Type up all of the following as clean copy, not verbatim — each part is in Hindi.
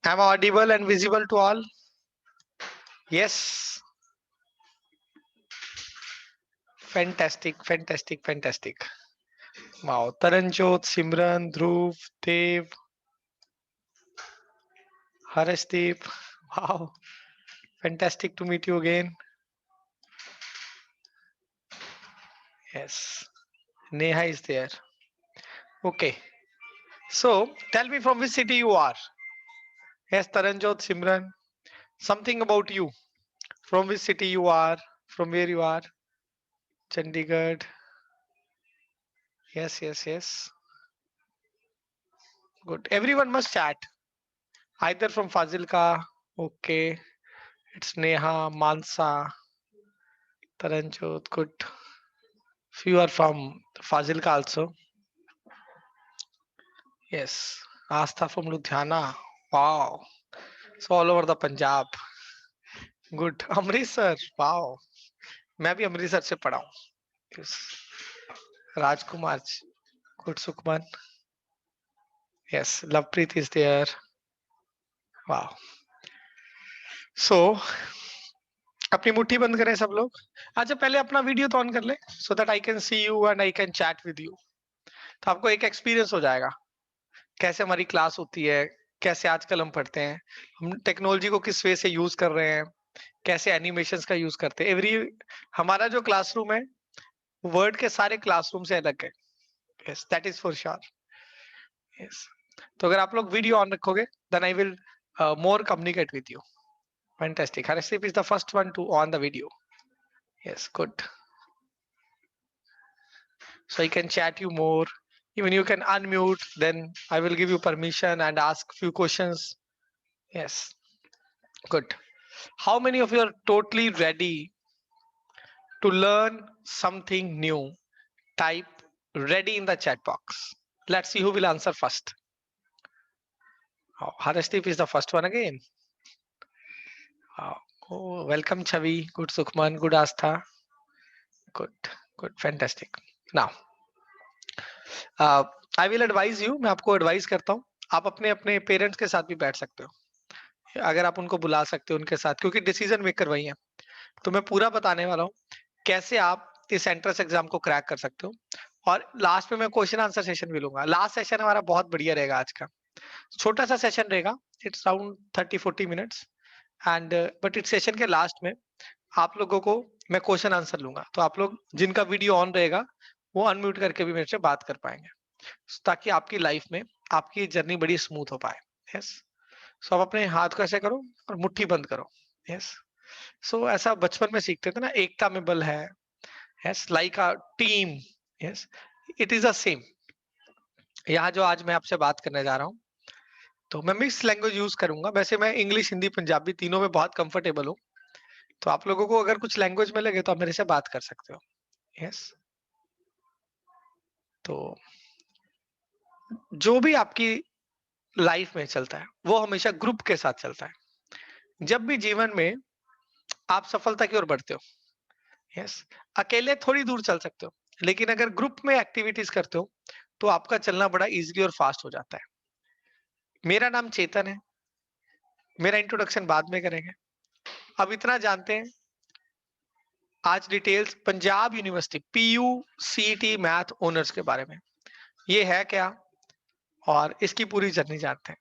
Am I audible and visible to all? Yes. Fantastic, fantastic, fantastic. Wow. Taranjot, Simran, Dhruv, Dev, Harashdeep. Wow. Fantastic to meet you again. Yes. Neha is there. Okay. So tell me from which city you are. Yes, Taranjot, Simran. Something about you. From which city you are. From where you are. Chandigarh. Yes, yes, yes. Good. Everyone must chat. Either from Fazilka. Okay. It's Neha, Mansa, Taranjot. Good. Few are from Fazilka also. Yes. Astha from Ludhiana. Wow. So all over the Punjab. Good. Amritsar. Wow. मैं भी अमृतसर से पढ़ा हूँ. Yes. Rajkumar. Good. Sukhman. Yes. Lovepreet is there. Wow. So अपनी मुट्ठी बंद करें सब लोग. अच्छा पहले अपना वीडियो तो ऑन कर ले so that I can see you and I can chat with you. तो आपको एक एक्सपीरियंस हो जाएगा कैसे हमारी क्लास होती है, कैसे आजकल हम पढ़ते हैं, हम टेक्नोलॉजी को किस वे से यूज कर रहे हैं, कैसे एनिमेशंस का यूज करते हैं. हमारा जो क्लासरूम है वर्ड के सारे क्लासरूम से अलग है. Yes that is for sure. Yes. तो अगर आप लोग वीडियो ऑन रखोगे then I will more communicate with you. Fantastic. Harshdeep is the first one to on the video. Yes good. So I can chat you more. Even you can unmute, then I will give you permission and ask few questions. Yes, good. How many of you are totally ready to learn something new? Type ready in the chat box. Let's see who will answer first. Oh, Harashdeep is the first one again. Oh, welcome Chavi. Good Sukhman. Good Astha. Good, good, fantastic. Now, I will advise you. मैं आपको advise करता हूँ. आप अपने अपने पेरेंट्स के साथ भी बैठ सकते हो अगर आप उनको बुला सकते हो उनके साथ, क्योंकि डिसीजन मेकर वही है. तो मैं पूरा बताने वाला हूँ कैसे आप इस एंट्रेंस एग्जाम को क्रैक कर सकते हो. और लास्ट में मैं क्वेश्चन आंसर सेशन भी लूंगा. लास्ट सेशन हमारा बहुत बढ़िया रहेगा आज का. छोटा सा सेशन रहेगा. It's around 30-40 minutes and but इस सेशन के लास्ट में आप लोगों को मैं क्वेश्चन आंसर लूंगा. तो आप लोग जिनका वीडियो ऑन रहेगा वो अनम्यूट करके भी मेरे से बात कर पाएंगे ताकि आपकी लाइफ में आपकी जर्नी बड़ी स्मूथ हो पाए. यस. सो आप अपने हाथ को ऐसे करो और मुट्ठी बंद करो. यस. सो ऐसा बचपन में सीखते थे ना, एकता में बल है. Yes, like a team. Yes, it is the same. यहाँ जो आज मैं आपसे बात करने जा रहा हूँ तो मैं मिक्स लैंग्वेज यूज करूंगा. वैसे मैं इंग्लिश, हिंदी, पंजाबी तीनों में बहुत कंफर्टेबल हूँ. तो आप लोगों को अगर कुछ लैंग्वेज में लगे तो आप मेरे से बात कर सकते हो. यस. तो जो भी आपकी लाइफ में चलता है वो हमेशा ग्रुप के साथ चलता है. जब भी जीवन में आप सफलता की ओर बढ़ते हो, यस, अकेले थोड़ी दूर चल सकते हो, लेकिन अगर ग्रुप में एक्टिविटीज करते हो तो आपका चलना बड़ा इजीली और फास्ट हो जाता है. मेरा नाम चेतन है. मेरा इंट्रोडक्शन बाद में करेंगे. अब इतना जानते हैं आज details Punjab university PU CET math honours के बारे में. ये है क्या और इसकी पूरी जर्नी जानते हैं.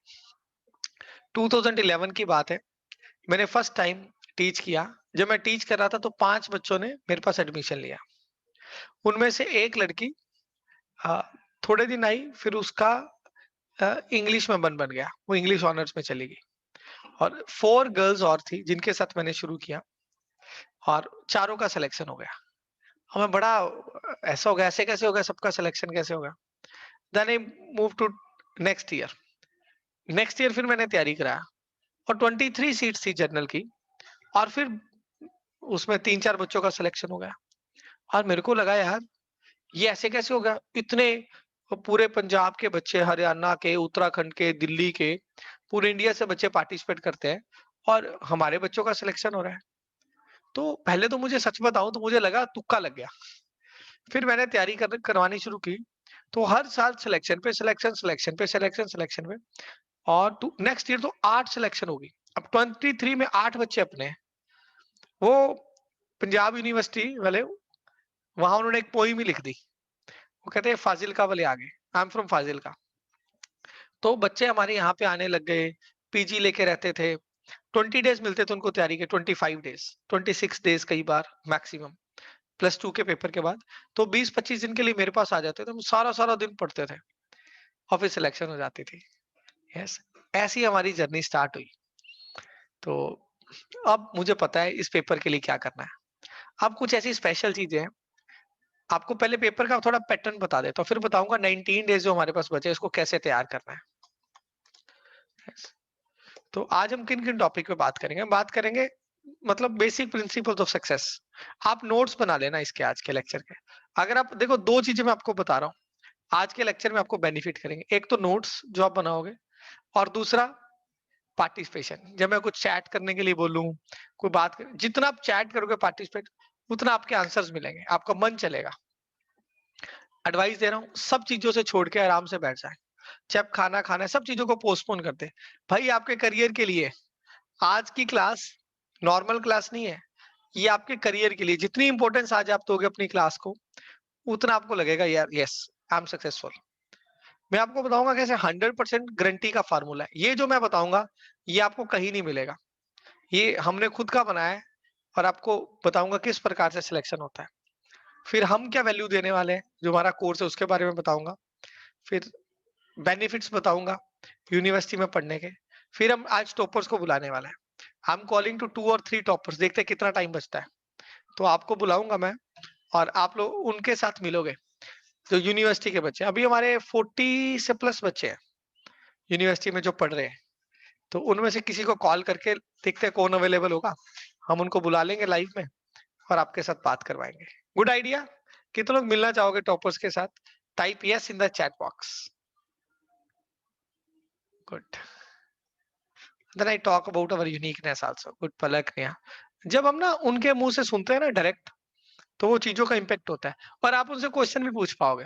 2011 की बात है. मैंने फर्स्ट टाइम टीच किया. जब मैं टीच कर रहा था तो 5 बच्चों ने मेरे पास एडमिशन लिया. उनमें से एक लड़की थोड़े दिन आई, फिर उसका इंग्लिश में बन गया. वो इंग्लिश ऑनर्स में चली गई. और 4 गर्ल्स और थी जिनके साथ मैंने शुरू किया और चारों का सिलेक्शन हो गया. हमें बड़ा ऐसा हो गया, ऐसे कैसे हो गया, सबका सिलेक्शन कैसे हो गया. Then I move to next year. Next year फिर मैंने तैयारी कराया और 23 सीट्स थी जनरल की और फिर उसमें 3-4 बच्चों का सिलेक्शन हो गया. और मेरे को लगा यार ये ऐसे कैसे हो गया. इतने पूरे पंजाब के बच्चे, हरियाणा के, उत्तराखंड के, दिल्ली के, पूरे इंडिया से बच्चे पार्टिसिपेट करते हैं और हमारे बच्चों का सिलेक्शन हो रहा है. तो पहले तो मुझे सच बताऊं तो मुझे लगा तुक्का लग गया. फिर मैंने तैयारी करवानी शुरू की. तो हर साल सिलेक्शन पे सिलेक्शन, सिलेक्शन पे सिलेक्शन, सिलेक्शन पे और नेक्स्ट ईयर तो 8 सिलेक्शन होगी। अब 23 में 8 बच्चे अपने हैं। वो पंजाब यूनिवर्सिटी वाले, वहां उन्होंने एक पोइम ही लिख दी। वो कहते हैं फाजिल्का वाले आ गए, आई एम फ्रॉम फाजिल्का। तो बच्चे हमारे यहाँ पे आने लग गए, पीजी लेके रहते थे। 20 डेज मिलते थे उनको तैयारी के, 25 डेज, 26 डेज कई बार मैक्सिमम, +2 के पेपर के बाद। तो 20-25 दिन के लिए मेरे पास आ जाते थे, हम सारा सारा दिन पढ़ते थे और फिर सिलेक्शन हो जाती थी। यस, ऐसी हमारी जर्नी स्टार्ट हुई। तो अब मुझे पता है इस पेपर के लिए क्या करना है। अब कुछ ऐसी स्पेशल चीजें हैं, आपको पहले पेपर का थोड़ा पैटर्न बता देता हूँ, फिर बताऊंगा 19 डेज जो हमारे पास बचे इसको कैसे तैयार करना है। Yes. तो आज हम किन किन टॉपिक पे बात करेंगे? बात करेंगे मतलब बेसिक प्रिंसिपल्स ऑफ सक्सेस। आप नोट्स बना लेना इसके, आज के लेक्चर के। अगर आप देखो, दो चीजें मैं आपको बता रहा हूँ आज के लेक्चर में आपको बेनिफिट करेंगे। एक तो नोट्स जो आप बनाओगे, और दूसरा पार्टिसिपेशन। जब मैं कुछ चैट करने के लिए बोलूं, कोई बात कर, जितना आप चैट करोगे पार्टिसिपेट, उतना आपके आंसर्स मिलेंगे, आपका मन चलेगा। एडवाइस दे रहा हूँ, सब चीजों से छोड़ के आराम से बैठ जाए। जब खाना खाना है, सब चीजों को पोस्टपोन कर दे। भाई आपके करियर के लिए आज की क्लास नॉर्मल क्लास नहीं है, ये आपके करियर के लिए जितनी इंपॉर्टेंस आज आप दोगे अपनी क्लास को, उतना आपको लगेगा यार यस आई एम सक्सेसफुल। मैं आपको बताऊंगा कैसे 100% गारंटी का फार्मूला है। ये जो मैं बताऊंगा ये आपको कहीं नहीं मिलेगा, ये हमने खुद का बनाया है। और आपको बताऊंगा किस प्रकार से सिलेक्शन होता है। फिर हम क्या वैल्यू देने वाले हैं, जो हमारा कोर्स है उसके बारे में बताऊंगा। फिर बेनिफिट्स बताऊंगा यूनिवर्सिटी में पढ़ने के। फिर हम आज टॉपर्स को बुलाने वाले हैं। आई एम कॉलिंग टू 2 और 3 टॉपर्स, देखते हैं कितना टाइम बचता है। तो आपको बुलाऊंगा मैं, और आप लोग उनके साथ मिलोगे जो यूनिवर्सिटी के बच्चे। अभी हमारे 40 से प्लस बच्चे हैं यूनिवर्सिटी में जो पढ़ रहे हैं। तो उनमें से किसी को कॉल करके देखते हैं कौन अवेलेबल होगा, हम उनको बुला लेंगे लाइव में और आपके साथ बात करवाएंगे। Good idea. कितने लोग मिलना चाहोगे टॉपर्स के साथ? Type yes in the chat box. Good. Then I talk about our uniqueness also. Good Palak Neha. जब हम ना उनके मुंह से सुनते हैं ना डायरेक्ट, तो वो चीजों का इम्पेक्ट होता है, और आप उनसे क्वेश्चन भी पूछ पाओगे।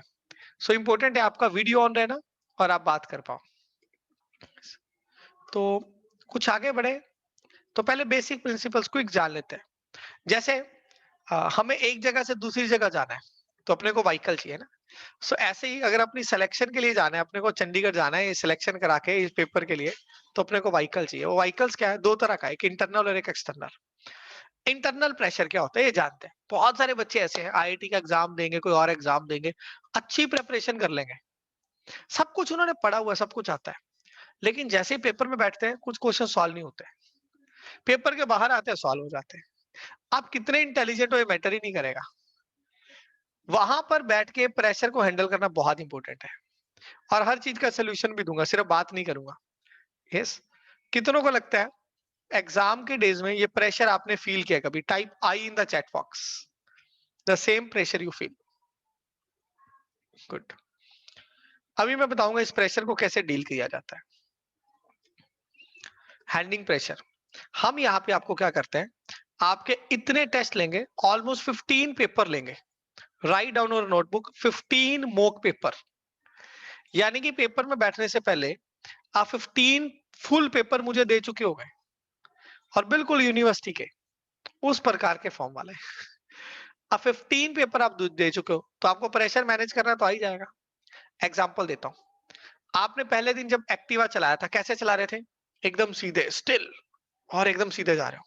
सो इम्पोर्टेंट है आपका वीडियो ऑन रहना और आप बात कर पाओ। तो कुछ आगे बढ़े तो पहले बेसिक प्रिंसिपल्स क्विक जान लेते हैं। जैसे हमें एक जगह से दूसरी जगह जाना है, तो अपने को व्हीकल चाहिए ना। सो ऐसे ही अगर अपनी सिलेक्शन के लिए जाना है, अपने को चंडीगढ़ जाना है ये सिलेक्शन करा के इस पेपर के लिए, तो अपने को व्हीकल चाहिए। वो व्हीकल्स क्या है? दो तरह का है, एक इंटरनल और एक एक्सटर्नल। इंटरनल प्रेशर क्या होता है ये जानते हैं। बहुत सारे बच्चे ऐसे हैं आईआईटी का एग्जाम देंगे, कोई और एग्जाम देंगे, अच्छी प्रिपरेशन कर लेंगे, सब कुछ उन्होंने पढ़ा हुआ है, सब कुछ आता है, लेकिन जैसे ही पेपर में बैठते हैं कुछ क्वेश्चन सॉल्व नहीं होते। पेपर के बाहर आते हैं सॉल्व हो जाते हैं। आप कितने इंटेलिजेंट हो ये मैटर ही नहीं करेगा। वहां पर बैठ के प्रेशर को हैंडल करना बहुत इंपॉर्टेंट है, और हर चीज का सोल्यूशन भी दूंगा, सिर्फ बात नहीं करूंगा। यस। कितनों को लगता है एग्जाम के डेज में ये प्रेशर आपने फील किया कभी? Type I in the chat box the same pressure you feel. Good. अभी मैं बताऊंगा इस प्रेशर को कैसे डील किया जाता है। Handling pressure. हम यहाँ पे आपको क्या करते हैं, आपके इतने टेस्ट लेंगे, ऑलमोस्ट 15 पेपर लेंगे। राइट डाउन और नोटबुक 15 मॉक पेपर, यानी कि पेपर में बैठने से पहले आप 15 फुल पेपर मुझे दे चुके हो गए, और बिल्कुल यूनिवर्सिटी के उस प्रकार के फॉर्म वाले। अब 15 पेपर आप दे चुके हो, तो आपको प्रेशर मैनेज करना तो आ ही जाएगा। एग्जांपल देता हूं। आपने पहले दिन जब एक्टिवा चलाया था, कैसे चला रहे थे? एकदम सीधे स्टिल, और एकदम सीधे जा रहे हो।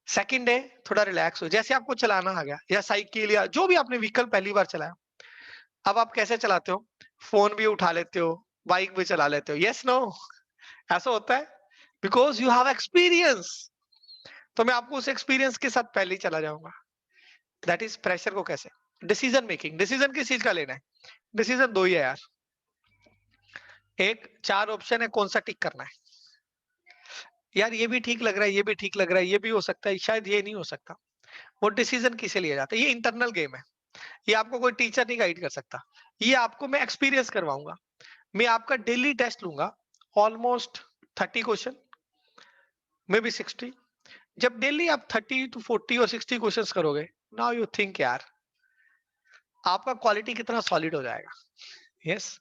सेकंड डे थोड़ा रिलैक्स हो, जैसे आपको चलाना आ गया, या साइकिल या जो भी आपने व्हीकल पहली बार चलाया, अब आप कैसे चलाते हो? फोन भी उठा लेते हो, बाइक भी चला लेते हो। Yes no? ऐसा होता है बिकॉज यू हैव एक्सपीरियंस। तो मैं आपको उस एक्सपीरियंस के साथ पहले ही चला जाऊंगा। दैट इज प्रेशर को कैसे। Decision making. डिसीजन किस चीज का लेना है? डिसीजन दो ही है यार, एक 4 ऑप्शन है, कौन सा टिक करना है? यार ये भी ठीक लग रहा है, ये भी ठीक लग रहा है, ये भी हो सकता है, शायद ये नहीं हो सकता। वो डिसीजन किसे लिया जाता है? ये इंटरनल गेम है, ये आपको कोई टीचर नहीं गाइड कर सकता। ये आपको मैं एक्सपीरियंस करवाऊंगा। मैं आपका डेली टेस्ट लूंगा, ऑलमोस्ट 30 क्वेश्चन, मे बी 60। जब डेली आप 30 to 40 और 60 क्वेश्चंस करोगे, नाउ यू थिंक यार आपका क्वालिटी कितना सॉलिड हो जाएगा। यस।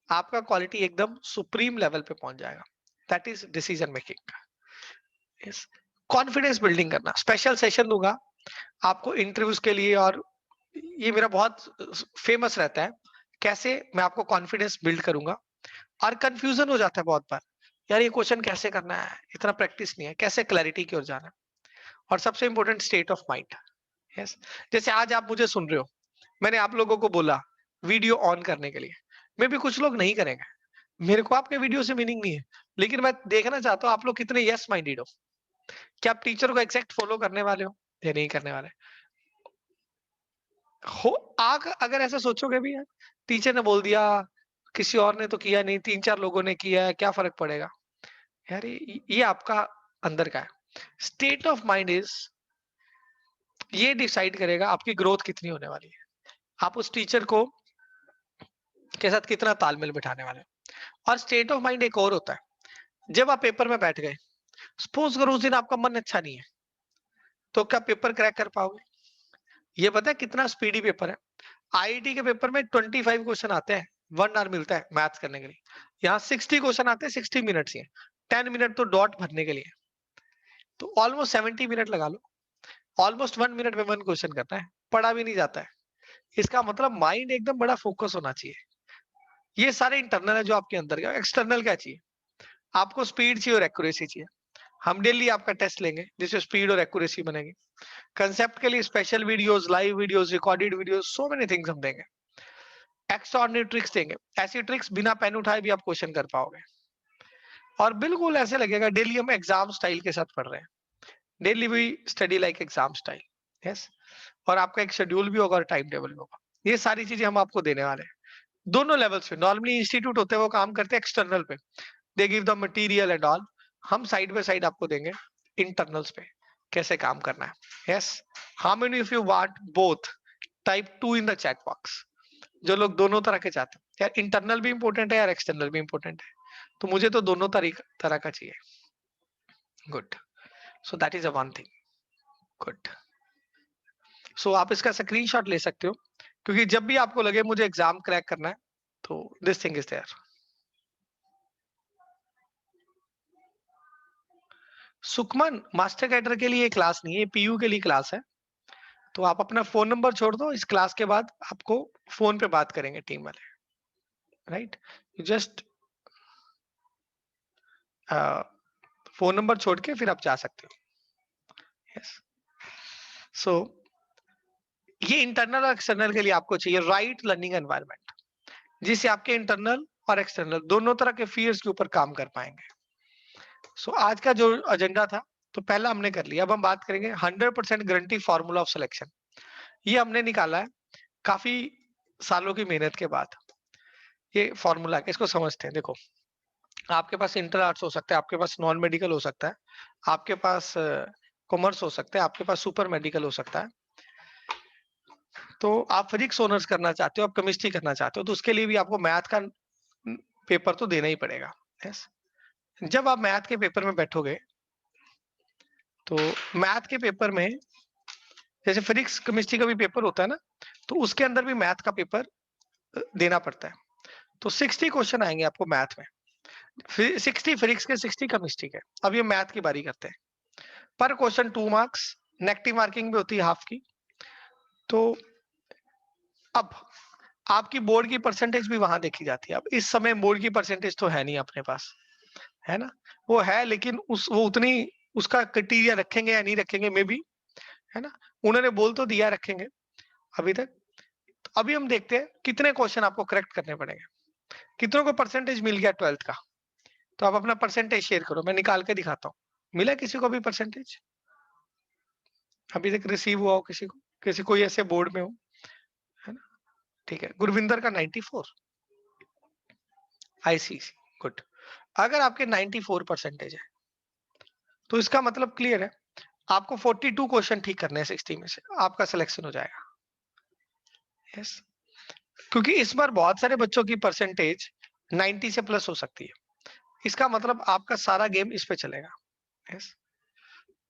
आपका क्वालिटी एकदम सुप्रीम लेवल पे पहुंच जाएगा। That is decision making. Yes, confidence building करना, स्पेशल सेशन दूंगा आपको इंटरव्यूज के लिए, और ये मेरा बहुत फेमस रहता है, कैसे मैं आपको कॉन्फिडेंस बिल्ड करूंगा। और कंफ्यूजन हो जाता है बहुत बार, यार ये क्वेश्चन कैसे करना है, इतना प्रैक्टिस नहीं है, कैसे क्लैरिटी की ओर जाना है। और सबसे important, state of mind. Yes, जैसे आज आप मुझे सुन रहे हो, मैंने आप लोगों को बोला वीडियो ऑन करने के लिए, मे भी कुछ लोग नहीं करेंगे, मेरे को आपके वीडियो से मीनिंग नहीं है, लेकिन मैं देखना चाहता हूँ आप लोग कितने यस माइंडेड हो। क्या आप टीचर को एग्जैक्ट फॉलो करने वाले हो या नहीं करने वाले हो? आग अगर ऐसा सोचोगे भी यार, टीचर ने बोल दिया, किसी और ने तो किया नहीं, 3-4 लोगों ने किया है, क्या फर्क पड़ेगा? यार ये आपका अंदर का है। स्टेट ऑफ माइंड इज, ये डिसाइड करेगा आपकी ग्रोथ कितनी होने वाली है, आप उस टीचर को के साथ कितना तालमेल बिठाने वाले हो। और स्टेट ऑफ माइंड एक और होता है, जब आप पेपर में बैठ गए, सपोज करो उस दिन आपका मन अच्छा नहीं है, तो क्या पेपर क्रैक कर पाओगे? ये पता है कितना स्पीडी पेपर है? आईआईटी के पेपर में 25 क्वेश्चन आते हैं, 1 आवर मिलता है मैथ्स करने के लिए। यहाँ 60 क्वेश्चन आते हैं, 60 मिनट्स ही है, 10 मिनट तो डॉट भरने के लिए, तो ऑलमोस्ट 70 मिनट लगा लो। ऑलमोस्ट 1 मिनट में 1 क्वेश्चन करना है, पढ़ा भी नहीं जाता है। इसका मतलब माइंड एकदम बड़ा फोकस होना चाहिए। ये सारे इंटरनल है जो आपके अंदर का। एक्सटर्नल क्या चाहिए? आपको स्पीड चाहिए और एक्यूरेसी चाहिए। हम डेली आपका टेस्ट लेंगे जिससे स्पीड और एक्यूरेसी बनेगी। कंसेप्ट के लिए special videos, live videos, recorded videos, so many things हम देंगे। एक्स्ट्राऑर्डिनरी ट्रिक्स देंगे, ऐसी ट्रिक्स बिना पेन उठाए भी आप क्वेश्चन कर पाओगे। और बिल्कुल ऐसे लगेगा डेली हम एग्जाम स्टाइल के साथ पढ़ रहे हैं। Daily we study like exam style. Yes, और आपका एक शेड्यूल भी होगा और टाइम टेबल भी होगा। ये सारी चीजें हम आपको देने वाले हैं दोनों लेवल्स पे। नॉर्मली इंस्टीट्यूट होते हैं वो काम करते हैं एक्सटर्नल पे, they give the material and all. हम साइड बाय साइड आपको देंगे इंटरनल्स पे कैसे काम करना है। Yes, how many if you want both, type 2 in the chat box. जो लोग दोनों तरह के चाहते हैं, यार इंटरनल भी इंपॉर्टेंट है यार एक्सटर्नल भी इंपॉर्टेंट है, तो मुझे तो दोनों तरह का चाहिए। Good, so that is a one thing. Good, so आप इसका स्क्रीनशॉट ले सकते हो, क्योंकि जब भी आपको लगे मुझे एग्जाम क्रैक करना है, तो this thing is there. Sukhman, master cadre के लिए क्लास नहीं है, पीयू के लिए क्लास है। तो आप अपना फोन नंबर छोड़ दो, इस क्लास के बाद आपको फोन पे बात करेंगे टीम वाले, right? You just phone number छोड़ के फिर आप जा सकते हो। यस, सो ये इंटरनल और एक्सटर्नल के लिए आपको चाहिए राइट लर्निंग एनवायरनमेंट, जिससे आपके इंटरनल और एक्सटर्नल दोनों तरह के फियर्स के ऊपर काम कर पाएंगे। सो आज का जो एजेंडा था, तो पहला हमने कर लिया। अब हम बात करेंगे 100% गारंटी फार्मूला ऑफ सिलेक्शन। ये हमने निकाला है काफी सालों की मेहनत के बाद। ये फॉर्मूला इसको समझते हैं। देखो, आपके पास इंटर आर्ट्स हो सकता है, आपके पास नॉन मेडिकल हो सकता है, आपके पास कॉमर्स हो सकता है, आपके पास सुपर मेडिकल हो सकता है। तो आप फिजिक्स ऑनर्स करना चाहते हो, आप केमिस्ट्री करना चाहते हो, तो उसके लिए भी आपको मैथ का पेपर तो देना ही पड़ेगा। यस, जब आप मैथ के पेपर में बैठोगे, तो मैथ के पेपर में जैसे फिजिक्स केमिस्ट्री का भी पेपर होता है ना, तो उसके अंदर भी मैथ का पेपर देना पड़ता है। तो 60 क्वेश्चन आएंगे आपको मैथ में, 60 फिजिक्स के, 60 केमिस्ट्री के। अब ये मैथ की बारी करते हैं। पर क्वेश्चन 2 मार्क्स, नेगेटिव मार्किंग भी होती है हाफ की। तो अब आपकी बोर्ड की परसेंटेज भी वहां देखी जाती है। अब इस समय बोर्ड की परसेंटेज तो है नहीं अपने पास, है ना? वो है, लेकिन वो उतनी उसका क्राइटेरिया रखेंगे या नहीं रखेंगे, मे बी, है ना? उन्होंने बोल तो दिया रखेंगे अभी तक। तो अभी हम देखते हैं कितने क्वेश्चन आपको करेक्ट करने पड़ेंगे। कितनों को परसेंटेज मिल गया 12th का? तो आप अपना परसेंटेज शेयर करो, मैं निकाल के दिखाता हूँ। मिला किसी को भी परसेंटेज अभी तक रिसीव हुआ हो? किसी को, किसी कोई ऐसे बोर्ड में हो, है ना? ठीक है, गुरविंदर का 94, आईसीसी, गुड। अगर आपके 94 परसेंटेज है, तो इसका मतलब क्लियर है, आपको 42 क्वेश्चन ठीक करने हैं 60 में से, आपका सिलेक्शन हो जाएगा। यस, क्योंकि इस बार बहुत सारे बच्चों की परसेंटेज 90 से प्लस हो सकती है। इसका मतलब आपका सारा गेम इस पे चलेगा। यस,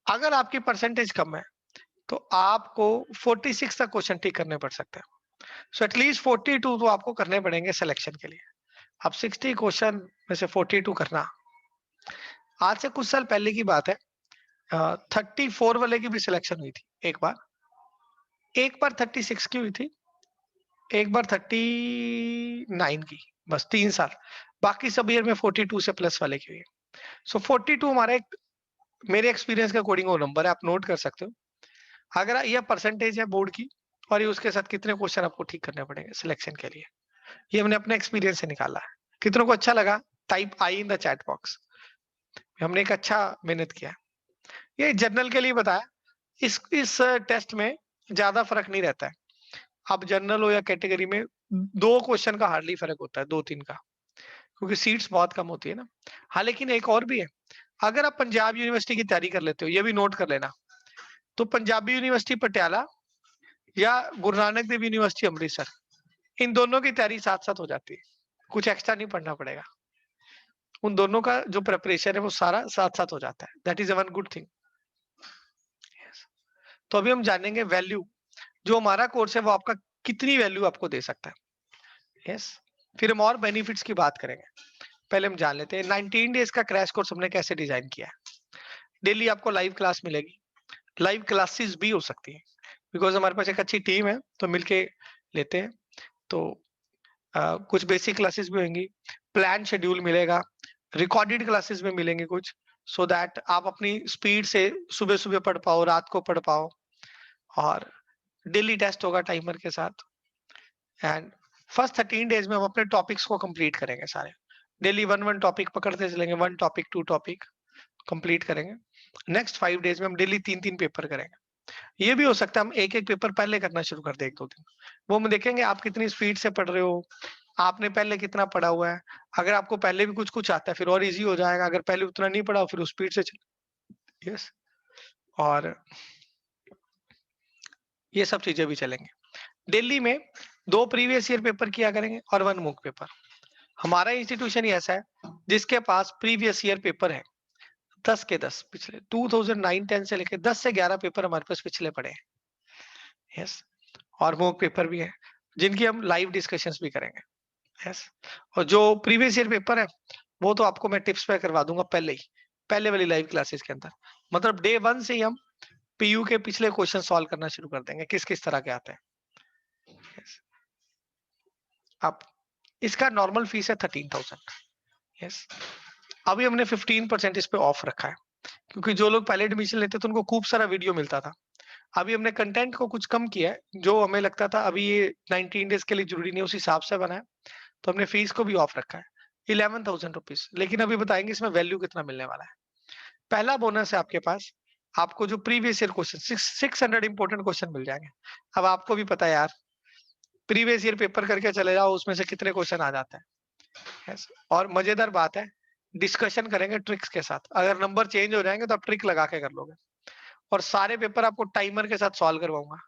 अगर आपकी परसेंटेज कम है, तो आपको 46 तक क्वेश्चन ठीक करने पड़ सकते हैं। सो एटलीस्ट 42 तो आपको करने पड़ेंगे सिलेक्शन के लिए। अब 60 क्वेश्चन में से 42 करना। आज से कुछ साल पहले की बात है, 34 वाले की भी सिलेक्शन हुई थी एक बार। एक बार 36 की हुई थी, एक बार 39 की, बस 3 साल। बाकी सब ईयर में 42 से प्लस वाले की हुई है। सो 42 हमारा एक, मेरे एक्सपीरियंस के अकॉर्डिंग वो नंबर है, आप नोट कर सकते हो। अगर ये परसेंटेज है बोर्ड की, और ये उसके साथ कितने क्वेश्चन आपको ठीक करने पड़ेंगे सिलेक्शन के लिए, ये हमने अपने एक्सपीरियंस से निकाला है। कितनों को अच्छा लगा, type I in the chat box. हमने एक अच्छा मेहनत किया। ये जनरल के लिए बताया। इस टेस्ट में ज्यादा फर्क नहीं रहता है। आप जनरल हो या कैटेगरी में, 2 क्वेश्चन का हार्डली फर्क होता है, 2-3 का, क्योंकि सीट्स बहुत कम होती है ना। हाँ, लेकिन एक और भी है। अगर आप पंजाब यूनिवर्सिटी की तैयारी कर लेते हो, ये भी नोट कर लेना, तो पंजाबी यूनिवर्सिटी पटियाला या गुरु नानक देव यूनिवर्सिटी अमृतसर, इन दोनों की तैयारी साथ-साथ हो जाती है। कुछ एक्स्ट्रा नहीं पढ़ना पड़ेगा। उन दोनों का जो प्रिपरेशन है वो सारा साथ-साथ हो जाता है। That is a one good thing. Yes. तो अभी हम जानेंगे वैल्यू, जो हमारा कोर्स है वो आपका कितनी वैल्यू आपको दे सकता है। यस। फिर हम और बेनिफिट्स की बात करेंगे। पहले हम जान लेते हैं 19 डेज का क्रैश कोर्स हमने कैसे डिजाइन किया है। डेली आपको लाइव क्लास मिलेगी, लाइव क्लासेस भी हो सकती है, बिकॉज हमारे पास एक अच्छी टीम है, तो मिलके लेते हैं। तो कुछ बेसिक क्लासेस भी होंगी, प्लान शेड्यूल मिलेगा, रिकॉर्डेड क्लासेस में मिलेंगे कुछ, सो दैट आप अपनी स्पीड से सुबह सुबह पढ़ पाओ, रात को पढ़ पाओ। और डेली टेस्ट होगा टाइमर के साथ। एंड फर्स्ट 13 डेज में हम अपने टॉपिक्स को कंप्लीट करेंगे सारे। डेली वन वन टॉपिक पकड़ते चलेंगे, one topic to topic complete करेंगे। नेक्स्ट 5 डेज में हम डेली 3-3 पेपर करेंगे। ये भी हो सकता है हम एक-एक पेपर पहले करना शुरू कर दें 1-2 दिन। वो हम देखेंगे आप कितनी स्पीड से पढ़ रहे हो, आपने पहले कितना पढ़ा हुआ है। अगर आपको पहले भी कुछ-कुछ आता है फिर और ईज़ी हो जाएगा, अगर पहले उतना नहीं पढ़ा हो फिर उस स्पीड से चल। यस। और ये सब चीज़ें भी चलेंगी। दिल्ली में 2 प्रीवियस ईयर पेपर किया करेंगे और 1 मॉक पेपर। हमारा इंस्टीट्यूशन ही ऐसा है जिसके पास प्रीवियस ईयर पेपर है 10 के 10, पिछले 2009-10 से लेके 10 से 11 पेपर हमारे पास पिछले पड़े हैं। यस। और मॉक पेपर भी है, जिनकी हम लाइव डिस्कशंस भी करेंगे। यस। और जो प्रीवियस ईयर पेपर है, वो तो आपको मैं टिप्स पे करवा दूंगा पहले ही, पहले वाली लाइव क्लासेस के अंदर। मतलब डे 1 से ही हम पीयू के पिछले क्वेश्चन सॉल्व करना शुरू कर देंगे, किस-किस तरह के आते हैं। यस। अब इसका नॉर्मल फीस है 13,000। यस। अभी हमने 15% इस पे ऑफ रखा है, क्योंकि जो लोग पहले एडमिशन लेते थे उनको खूब सारा वीडियो मिलता था। अभी हमने कंटेंट को कुछ कम किया है, जो हमें लगता था अभी ये 19 डेज के लिए जरूरी नहीं है, उस हिसाब से बना है। तो हमने फीस को भी ऑफ रखा है 11,000 रुपीज। लेकिन अभी बताएंगे इसमें वैल्यू कितना मिलने वाला है। पहला बोनस है आपके पास, आपको जो previous year question 600 important question मिल जाएंगे। अब आपको भी पता है यार, प्रीवियस ईयर पेपर करके चले जाओ, उसमें से कितने क्वेश्चन आ जाते हैं। यस। और मजेदार बात है, डिस्कशन करेंगे ट्रिक्स के साथ। अगर नंबर चेंज हो जाएंगे तो आप ट्रिक लगा के कर लोगे। और सारे पेपर आपको टाइमर के साथ सॉल्व करवाऊंगा।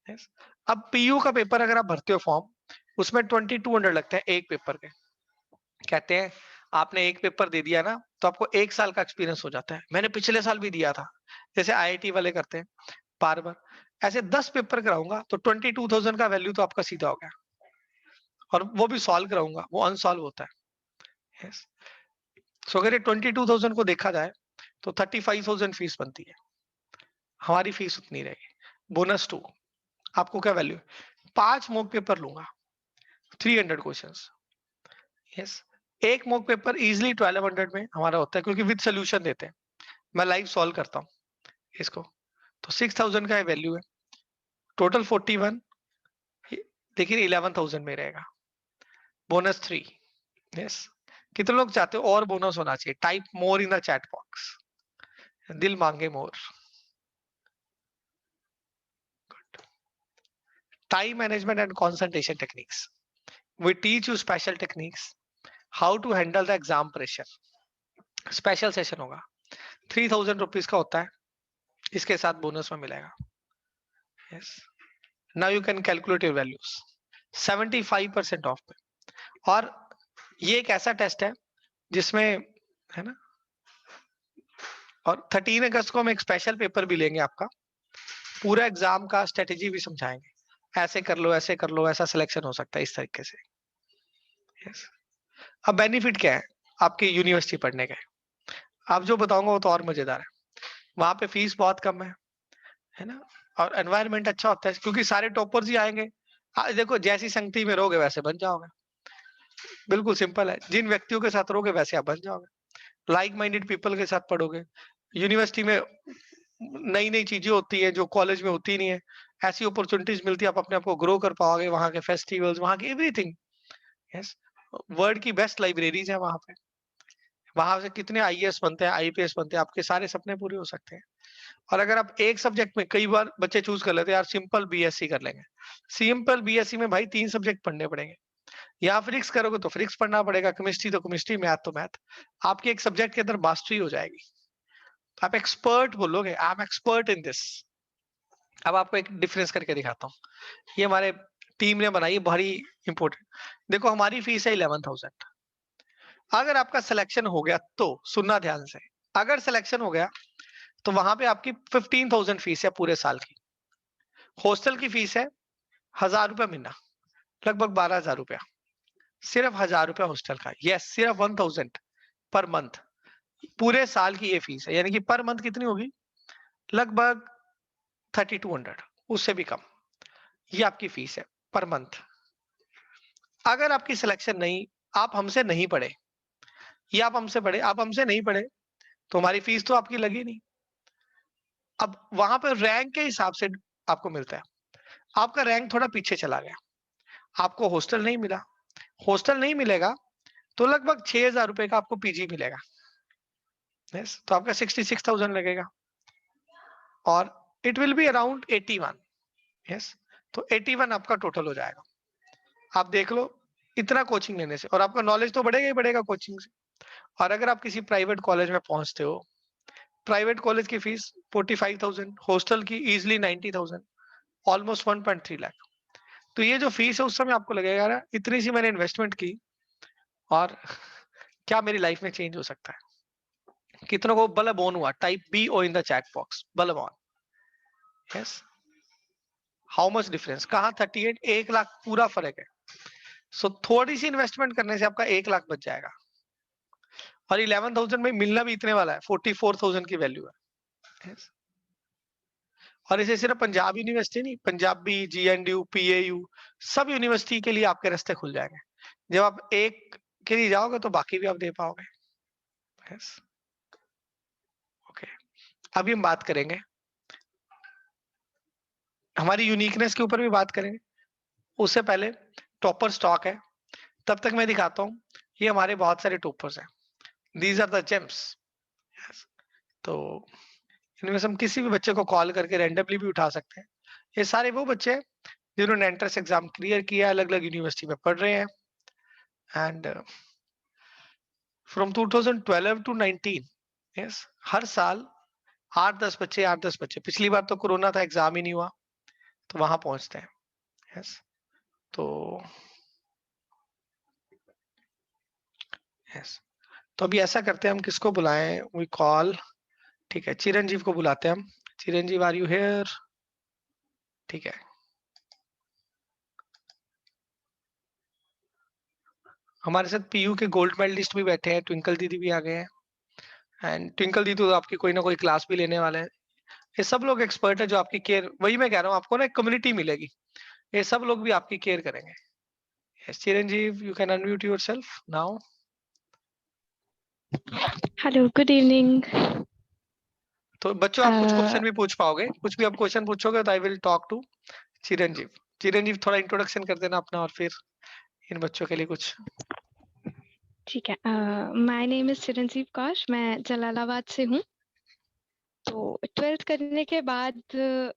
यस। अब पीयू का पेपर अगर आप भरते हो फॉर्म, उसमें 2200 लगते हैं एक पेपर के। कहते हैं आपने एक पेपर दे दिया ना, तो आपको 1 साल का एक्सपीरियंस हो जाता है। मैंने पिछले साल भी दिया था, जैसे आईआईटी वाले करते हैं बार बार। ऐसे 10 पेपर कराऊंगा तो 22,000 का वैल्यू तो आपका सीधा हो गया। और वो भी सॉल्व कराऊंगा, वो अनसॉल्व होता है। यस। सो अगर ये 22,000 को देखा जाए तो 35,000 फीस बनती है। हमारी फीस उतनी रहेगी। बोनस 2, आपको क्या वैल्यू, 5 मॉक पेपर लूंगा, 300 क्वेश्चंस। यस। एक मॉक पेपर इजिली 1200 में हमारा होता है, क्योंकि विद सोल्यूशन देते हैं, मैं लाइव सॉल्व करता हूँ इसको। तो 6,000 का वैल्यू है, टोटल 41, देखिए 11,000 में रहेगा। बोनस 3। यस। कितने लोग चाहते हो और बोनस होना चाहिए? Type more in the chat box, दिल मांगे more. Time management and concentration techniques, we teach you special techniques how to handle the exam pressure. Special session होगा, 3,000 रुपीज का होता है, इसके साथ बोनस में मिलेगा। Yes. Now you can calculate your values, 75% of पे। और ये एक ऐसा टेस्ट है जिसमें, है ना, और 13 अगस्त को हम एक स्पेशल पेपर भी लेंगे आपका, पूरा एग्जाम का स्ट्रेटेजी भी समझाएंगे, ऐसे कर लो, ऐसे कर लो, ऐसा सिलेक्शन हो सकता है, इस तरीके से। यस। अब बेनिफिट क्या है आपकी यूनिवर्सिटी पढ़ने के? आप जो बताऊँगा वो तो और मज़ेदार है। वहाँ पे फीस बहुत कम है ना? और एनवायरनमेंट अच्छा होता है क्योंकि सारे टॉपर्स ही आएँगे। देखो जैसी संगति में रहोगे वैसे बन जाओगे। बिल्कुल सिंपल है। जिन व्यक्तियों के साथ रहोगे वैसे आप बन जाओगे। लाइक माइंडेड पीपल के साथ पढ़ोगे। यूनिवर्सिटी में नई-नई चीज़ें होती हैं जो कॉलेज में होती नहीं है। ऐसी अपॉर्च्युनिटीज़ मिलती है, आप अपने आप को ग्रो कर पाओगे, वहाँ के फेस्टिवल्स, वहाँ की एवरीथिंग। यस, वर्ल्ड की बेस्ट लाइब्रेरीज़ है वहाँ पे। वहाँ से कितने आईएएस बनते हैं, आईपीएस बनते हैं, आपके सारे सपने पूरे हो सकते हैं। और अगर आप एक सब्जेक्ट में कई बार बच्चे चूज़ कर लेते हैं यार सिंपल बीएससी कर लेंगे। सिंपल बीएससी में भाई 3 सब्जेक्ट पढ़ने पड़ेंगे। या फिजिक्स करोगे तो फिजिक्स पढ़ना पड़ेगा, केमिस्ट्री तो केमिस्ट्री, मैथ तो मैथ। आपकी एक सब्जेक्ट के अंदर मास्टरी हो जाएगी। आप एक्सपर्ट बोलोगे, I am expert in this. अब आपको एक डिफरेंस करके दिखाता हूँ। ये हमारे टीम ने बनाई है, बड़ी इंपॉर्टेंट। देखो हमारी फीस है 11,000। अगर आपका सिलेक्शन हो गया तो सुनना ध्यान से, अगर सिलेक्शन हो गया तो वहां पे आपकी 15,000 फीस है पूरे साल की। हॉस्टल की फीस है 1,000 रुपया महीना, लगभग 12,000 रुपया। सिर्फ 1,000 रुपया हॉस्टल का। यस, सिर्फ 1,000 पर मंथ। पूरे साल की ये फीस है, यानी कि पर मंथ कितनी होगी? लगभग 3,200, उससे भी कम। ये आपकी फीस है पर मंथ। अगर आपकी सिलेक्शन नहीं, आप हमसे नहीं पढ़े, या आप हमसे पढ़े, आप हमसे नहीं पढ़े, तो हमारी फीस तो आपकी लगी नहीं। अब वहां पर रैंक के हिसाब से आपको मिलता है। आपका रैंक थोड़ा पीछे चला गया, आपको हॉस्टल नहीं मिला। हॉस्टल नहीं मिलेगा तो लगभग 6,000 रुपए का आपको पीजी मिलेगा। यस, तो आपका 66,000 लगेगा और it will be around 81। Yes, तो 81 आपका टोटल हो जाएगा। आप देख लो, इतना कोचिंग लेने से और आपका नॉलेज तो बढ़ेगा ही बढ़ेगा कोचिंग से। और अगर आप किसी प्राइवेट कॉलेज में पहुंचते हो, प्राइवेट कॉलेज की फीस 45,000, हॉस्टल की इजिली 90,000, ऑलमोस्ट 1.3 लाख। तो ये जो फीस है उस समय आपको लगेगा यार इतनी सी मैंने इन्वेस्टमेंट की और क्या मेरी लाइफ में चेंज हो सकता है? कितनों को बलबोन हुआ? Type B O in the chat box, बलबोन। Yes, how much difference? कहाँ 38, 1 लाख पूरा फर्क है। सो थोड़ी सी इन्वेस्टमेंट करने से आपका 1 लाख बच जाएगा और 11,000 में मिलना भी इतने वाला है, 44,000 की वैल्यू है। Yes. और इसे सिर्फ पंजाब यूनिवर्सिटी नहीं, पंजाबी, जीएनडीयू, पीएयू, सब यूनिवर्सिटी के लिए आपके रास्ते खुल जाएंगे। जब आप एक के लिए जाओगे तो बाकी भी आप दे पाओगे। Yes, okay. अभी हम बात करेंगे, हमारी यूनिकनेस के ऊपर भी बात करेंगे। उससे पहले टॉपर स्टॉक है, तब तक मैं दिखाता हूँ। ये हमारे बहुत सारे टॉपर्स हैं, दीज आर द जेम्स। तो इनमें से हम किसी भी बच्चे को कॉल करके रैंडमली भी उठा सकते हैं। ये सारे वो बच्चे हैं जिन्होंने एंट्रेंस एग्जाम क्लियर किया, अलग अलग यूनिवर्सिटी में पढ़ रहे हैं। एंड फ्रॉम 2012 टू 19, यस, हर साल 8-10 बच्चे, पिछली बार तो कोरोना था, एग्जाम ही नहीं हुआ, तो वहां पहुंचते हैं। यस, तो यस, तो अभी ऐसा करते हैं, हम किसको बुलाएं? वी कॉल, ठीक है, चिरंजीव को बुलाते हैं हम। चिरंजीव, आर यू हियर? ठीक है, हमारे साथ पीयू के गोल्ड मेडलिस्ट भी बैठे हैं, ट्विंकल दीदी भी आ गए हैं। एंड ट्विंकल दीदी तो आपकी कोई ना कोई क्लास भी लेने वाले हैं। ये सब लोग एक्सपर्ट है जो आपकी केयर, वही मैं कह रहा हूँ, आपको ना एक कम्युनिटी मिलेगी। ये सब लोग भी आपकी केयर करेंगे। Yes Chiranjeev, you can unmute yourself now. Hello, good evening. तो बच्चों आप कुछ क्वेश्चन भी पूछ पाओगे, कुछ भी आप क्वेश्चन पूछोगे तो आई विल टॉक टू चिरंजीव। चिरंजीव थोड़ा इंट्रोडक्शन कर देना अपना और फिर इन बच्चों के लिए कुछ। ठीक है, माय नेम इज चिरंजीव कौर, मैं जलालाबाद से हूँ। तो 12th करने के बाद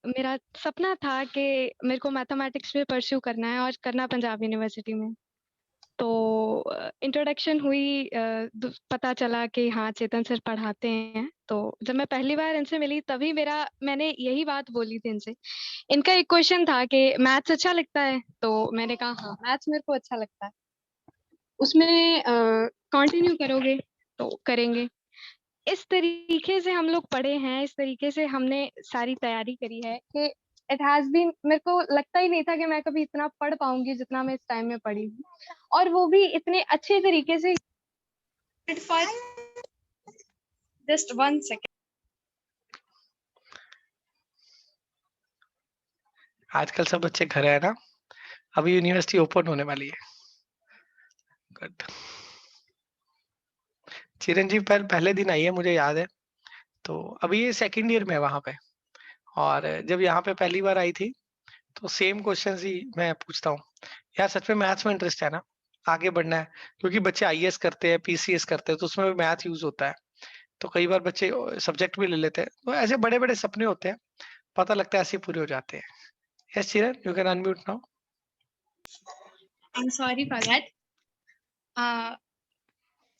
मेरा सपना था कि मेरे को मैथमेटिक्स में परस्यू करना है और करना पंजाब यूनिवर्सिटी में। तो इंट्रोडक्शन हुई, पता चला कि हाँ चेतन सर पढ़ाते हैं। तो जब मैं पहली बार इनसे मिली तभी मैंने यही बात बोली थी इनसे। इनका एक क्वेश्चन था कि मैथ्स अच्छा लगता है, तो मैंने कहा हाँ मैथ्स मेरे को अच्छा लगता है। उसमें कंटिन्यू करोगे? तो करेंगे। इस तरीके से हम लोग पढ़े हैं, इस तरीके से हमने सारी तैयारी करी है कि इट हैज़ बीन, मेरे को लगता ही नहीं था कि मैं कभी इतना पढ़ पाऊँगी जितना मैं इस टाइम में पढ़ी हूँ। और वो भी इतने अच्छे तरीके से। For just 1 second. आजकल सब बच्चे घर है ना, अभी यूनिवर्सिटी ओपन होने वाली है। गुड। चिरंजीव पहले दिन आई है, मुझे याद है। तो अभी ये सेकंड ईयर में है वहाँ पे, और जब यहाँ पे पहली बार आई थी, तो सेम क्वेश्चंस ही मैं पूछता हूँ। यार सच में मैथ्स में इंटरेस्ट है ना? आगे बढ़ना है, क्योंकि बच्चे आईएएस करते हैं, पीसीएस करते हैं, तो उसमें भी मैथ यूज़ होता है। तो कई बार बच्चे सब्जेक्ट भी ले लेते हैं। तो ऐसे बड़े-बड़े सपने होते हैं, पता लगता है ऐसे ही पूरे हो जाते हैं। Yes Chiran, you can unmute now. I am sorry for that.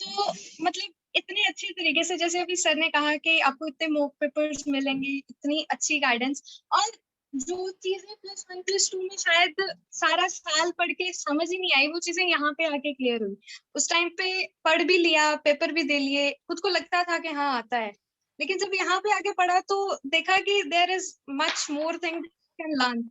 तो मतलब इतने अच्छे तरीके से, जैसे अभी सर ने कहा कि आपको इतने मॉक पेपर्स मिलेंगे, इतनी अच्छी गाइडेंस, और जो चीजें +1 +2 में शायद सारा साल पढ़ के समझ ही नहीं आई, वो चीजें यहाँ पे आके क्लियर हुई। उस टाइम पे पढ़ भी लिया, पेपर भी दे लिए, खुद को लगता था कि हाँ आता है, लेकिन जब यहाँ पे आके पढ़ा तो देखा कि there is much more thing can learn.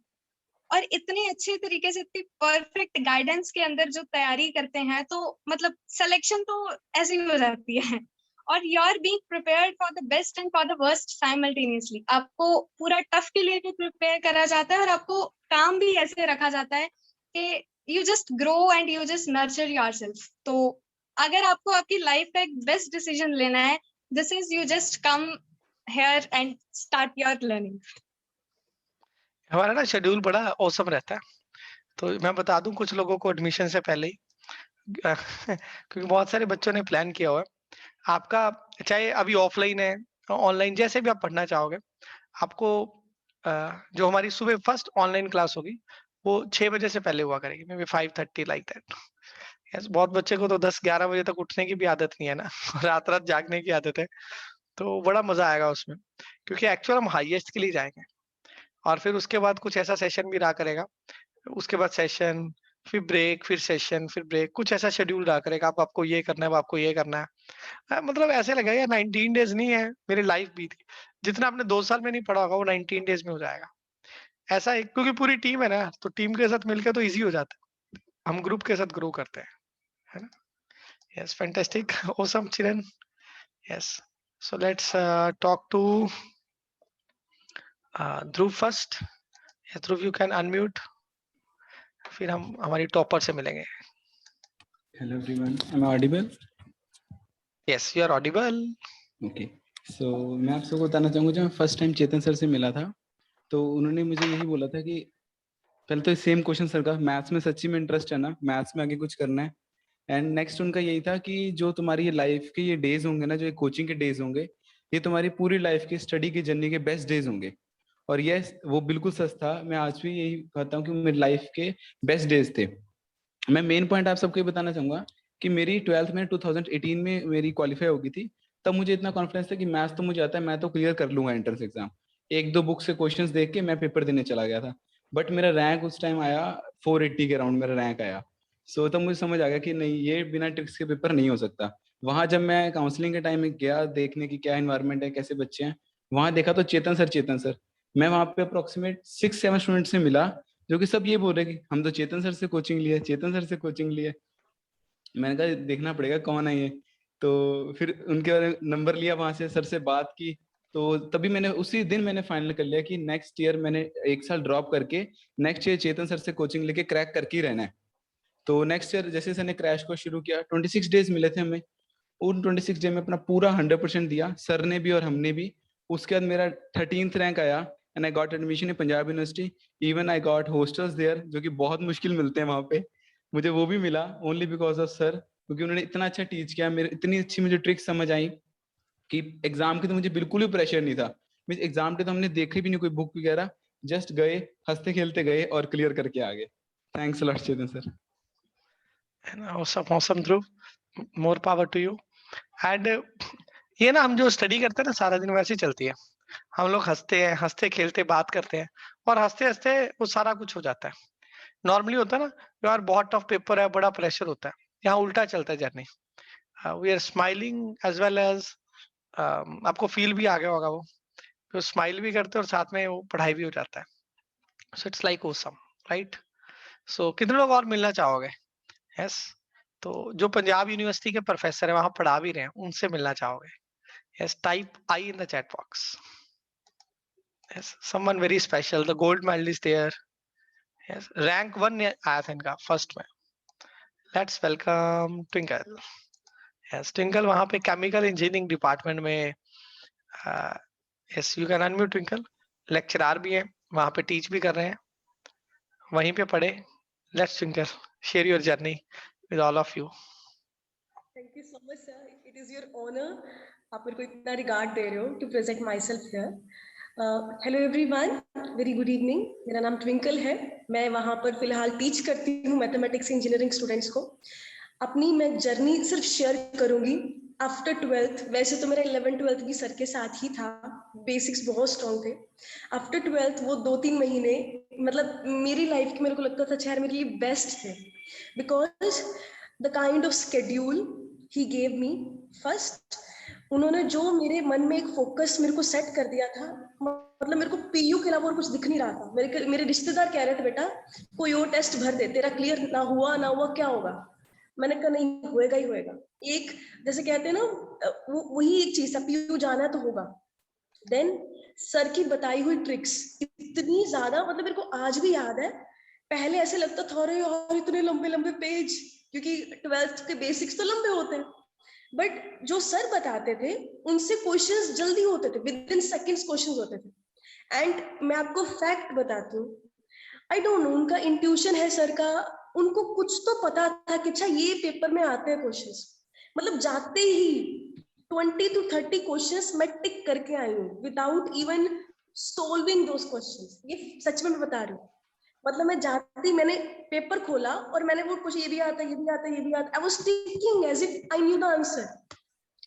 और इतने अच्छे तरीके से, इतनी परफेक्ट गाइडेंस के अंदर जो तैयारी करते हैं, तो मतलब सिलेक्शन तो ऐसी हो जाती है। और you are being prepared for the best and for the worst simultaneously. आपको पूरा टफ के लिए भी प्रिपेयर करा जाता है, और आपको काम भी ऐसे रखा जाता है कि you just grow and you just nurture yourself. तो अगर आपको आपकी लाइफ का एक बेस्ट डिसीजन लेना है, this is you just come here and start your learning. हमारा ना शेड्यूल बड़ा ऑसम रहता है। तो मैं बता दूँ कुछ लोगों को एडमिशन से पहले ही, क्योंकि बहुत सारे बच्चों ने प्लान किया हुआ है। आपका चाहे अभी ऑफलाइन है, ऑनलाइन जैसे भी आप पढ़ना चाहोगे, आपको जो हमारी सुबह फर्स्ट ऑनलाइन क्लास होगी, वो 6 बजे से पहले हुआ करेगी, may be 5:30 like that. Yes, बहुत बच्चे को तो 10-11 बजे तक उठने की भी आदत नहीं है ना, रात-रात जागने की आदत है, तो बड़ा मज़ा आएगा उसमें, क्योंकि एक्चुअल हम हाईएस्ट के लिए जाएँगे। और फिर उसके बाद कुछ ऐसा सेशन भी रहा करेगा, उसके बाद सेशन, फिर ब्रेक, फिर सेशन, फिर ब्रेक, कुछ ऐसा शेड्यूल रहा करेगा, अब आपको ये करना है, अब आपको ये करना है। मतलब ऐसे लगेगा यार 19 डेज़ नहीं है, मेरी लाइफ बीत गई। जितना आपने 2 साल में नहीं पढ़ा होगा, वो 19 डेज़ में हो जाएगा। ऐसा है, क्योंकि पूरी टीम है ना, तो टीम के साथ मिलके तो ईज़ी हो जाता है। हम ग्रुप के साथ ग्रो करते हैं, है ना? Yes, fantastic, awesome Chiran. Yes, so let's talk to Dhruv first. Dhruv, you can unmute, फिर हम हमारी टॉपर से मिलेंगे। Hello everyone, am I audible? Yes, you are audible. Okay. So मैं आप सबको बताना चाहूँगा, जब मैं फर्स्ट टाइम चेतन सर से मिला था, तो उन्होंने मुझे यही बोला था कि पहले तो सेम क्वेश्चन सर का, मैथ्स में सच्ची में इंटरेस्ट है ना, मैथ्स में आगे कुछ करना है। एंड नेक्स्ट उनका यही था कि जो तुम्हारी ये लाइफ के ये डेज होंगे ना, जो ये कोचिंग के डेज होंगे, ये तुम्हारी पूरी लाइफ की स्टडी की जर्नी के बेस्ट डेज होंगे। और यस, वो बिल्कुल सच था। मैं आज भी यही कहता हूँ कि मेरी लाइफ के बेस्ट डेज थे। मैं मेन पॉइंट आप सबको ये बताना चाहूंगा कि मेरी 12th में 2018 में मेरी क्वालिफाई होगी थी। तब मुझे इतना कॉन्फिडेंस था कि मैथ्स तो मुझे आता है, मैं तो क्लियर कर लूंगा एंट्रेंस एग्जाम। एक दो बुक से क्वेश्चंस देख के मैं पेपर देने चला गया था। बट मेरा रैंक उस टाइम आया 480 के अराउंड मेरा रैंक आया। सो तब मुझे समझ आ गया कि नहीं, ये बिना ट्रिक्स के पेपर नहीं हो सकता। वहां जब मैं काउंसलिंग के टाइम में गया देखने की क्या इन्वायरमेंट है, कैसे बच्चे हैं, वहां देखा तो चेतन सर। मैं वहां पे अप्रोक्सीमेट 6-7 स्टूडेंट से मिला, जो कि सब ये बोल रहे कि हम तो चेतन सर से कोचिंग लिए, चेतन सर से कोचिंग लिए। मैंने कहा देखना पड़ेगा कौन है ये। तो फिर उनके बारे में नंबर लिया, वहां से सर से बात की। तो तभी मैंने उसी दिन मैंने फाइनल कर लिया कि नेक्स्ट ईयर मैंने 1 साल ड्रॉप करके नेक्स्ट ईयर चेतन सर से कोचिंग लेके क्रैक करके ही रहना है। तो नेक्स्ट ईयर जैसे सर ने क्रैश को शुरू किया, 26 डेज मिले थे हमें। उन 26 डे में अपना पूरा 100% दिया, सर ने भी और हमने भी। उसके बाद मेरा 13th रैंक आया and I got admission in Punjab university. Even I got hostels there, जो कि बहुत मुश्किल मिलते हैं वहां पे। मुझे वो भी मिला ओनली बिकॉज ऑफ सर, क्योंकि उन्होंने इतना अच्छा टीच किया, मेरे इतनी अच्छी मुझे ट्रिक्स समझ आई कि एग्जाम की तो मुझे बिल्कुल भी प्रेशर नहीं था। मीन एग्जाम के तो हमने देखे भी नहीं कोई बुक वगैरह, जस्ट गए, हंसते खेलते गए और क्लियर करके आ गए। Thanks lot Chetan sir. Awesome, awesome Dhruv, more power to you. And ये ना हम जो स्टडी करते हैं ना, सारा दिन वैसे ही चलती है। हम लोग हंसते हैं, हंसते खेलते बात करते हैं, और हंसते हंसते वो सारा कुछ हो जाता है। नॉर्मली होता है ना, यार बहुत टफ पेपर है, बड़ा प्रेशर होता है। यहाँ उल्टा चलता है journey. We are smiling as well as, आपको फील भी आ गया होगा वो, तो स्माइल भी करते हैं और साथ में वो पढ़ाई भी हो जाता है। So it's like awesome, right? So कितने लोग और मिलना चाहोगे? यस, तो जो पंजाब यूनिवर्सिटी के प्रोफेसर है वहां पढ़ा भी रहे हैं, उनसे मिलना चाहोगे? Yes, type I in the chat box. Yes, someone very special, the gold medalist there. Yes, rank 1 आया था इनका फर्स्ट में। Let's welcome Twinkle. Yes, Twinkle वहां पे केमिकल इंजीनियरिंग डिपार्टमेंट में, yes you can unmute Twinkle, lecturer भी है वहां पे, टीच भी कर रहे हैं, वहीं पे पढ़े। Let's Twinkle share your journey with all of you. Thank you so much sir, it is your honour, आप मेरे को इतना रिगार्ड दे रहे हो to present myself here. Hello everyone, very good evening. मेरा नाम ट्विंकल है, मैं वहाँ पर फिलहाल टीच करती हूँ मैथमेटिक्स इंजीनियरिंग स्टूडेंट्स को। अपनी मैं जर्नी सिर्फ शेयर करूंगी आफ्टर 12th। वैसे तो मेरा 11th-12th भी सर के साथ ही था, बेसिक्स बहुत स्ट्रॉन्ग थे। आफ्टर 12th वो 2-3 महीने मतलब मेरी लाइफ की मेरे को लगता था यार मेरे लिए बेस्ट थे, because the kind of schedule he gave me. First उन्होंने जो मेरे मन में एक फोकस मेरे को सेट कर दिया था, मतलब मेरे को पीयू के अलावा और कुछ दिख नहीं रहा था। मेरे रिश्तेदार कह रहे थे बेटा कोई और टेस्ट भर दे, तेरा क्लियर ना हुआ क्या होगा। मैंने कहा नहीं, होएगा ही होएगा। एक जैसे कहते हैं ना, वही एक चीज था, पीयू जाना तो होगा। देन सर की बताई हुई ट्रिक्स इतनी ज्यादा, मतलब मेरे को आज भी याद है। पहले ऐसे लगता था अरे यार इतने लंबे लंबे पेज, क्योंकि 12th के बेसिक्स तो लंबे होते हैं, बट जो सर बताते थे उनसे क्वेश्चंस जल्दी होते थे, विद इन सेकंड्स क्वेश्चंस होते थे। एंड मैं आपको फैक्ट बताती हूँ, आई डोंट नो, उनका इंट्यूशन है सर का, उनको कुछ तो पता था कि अच्छा ये पेपर में आते हैं क्वेश्चंस। मतलब जाते ही 20 to 30 क्वेश्चंस मैं टिक करके आई हूँ without even solving those questions. ये सच में मैं बता रही हूँ। मतलब मैं जाती, मैंने पेपर खोला और मैंने वो कुछ ये भी आता, ये भी आता, ये भी आता, I was ticking as if I knew the answer.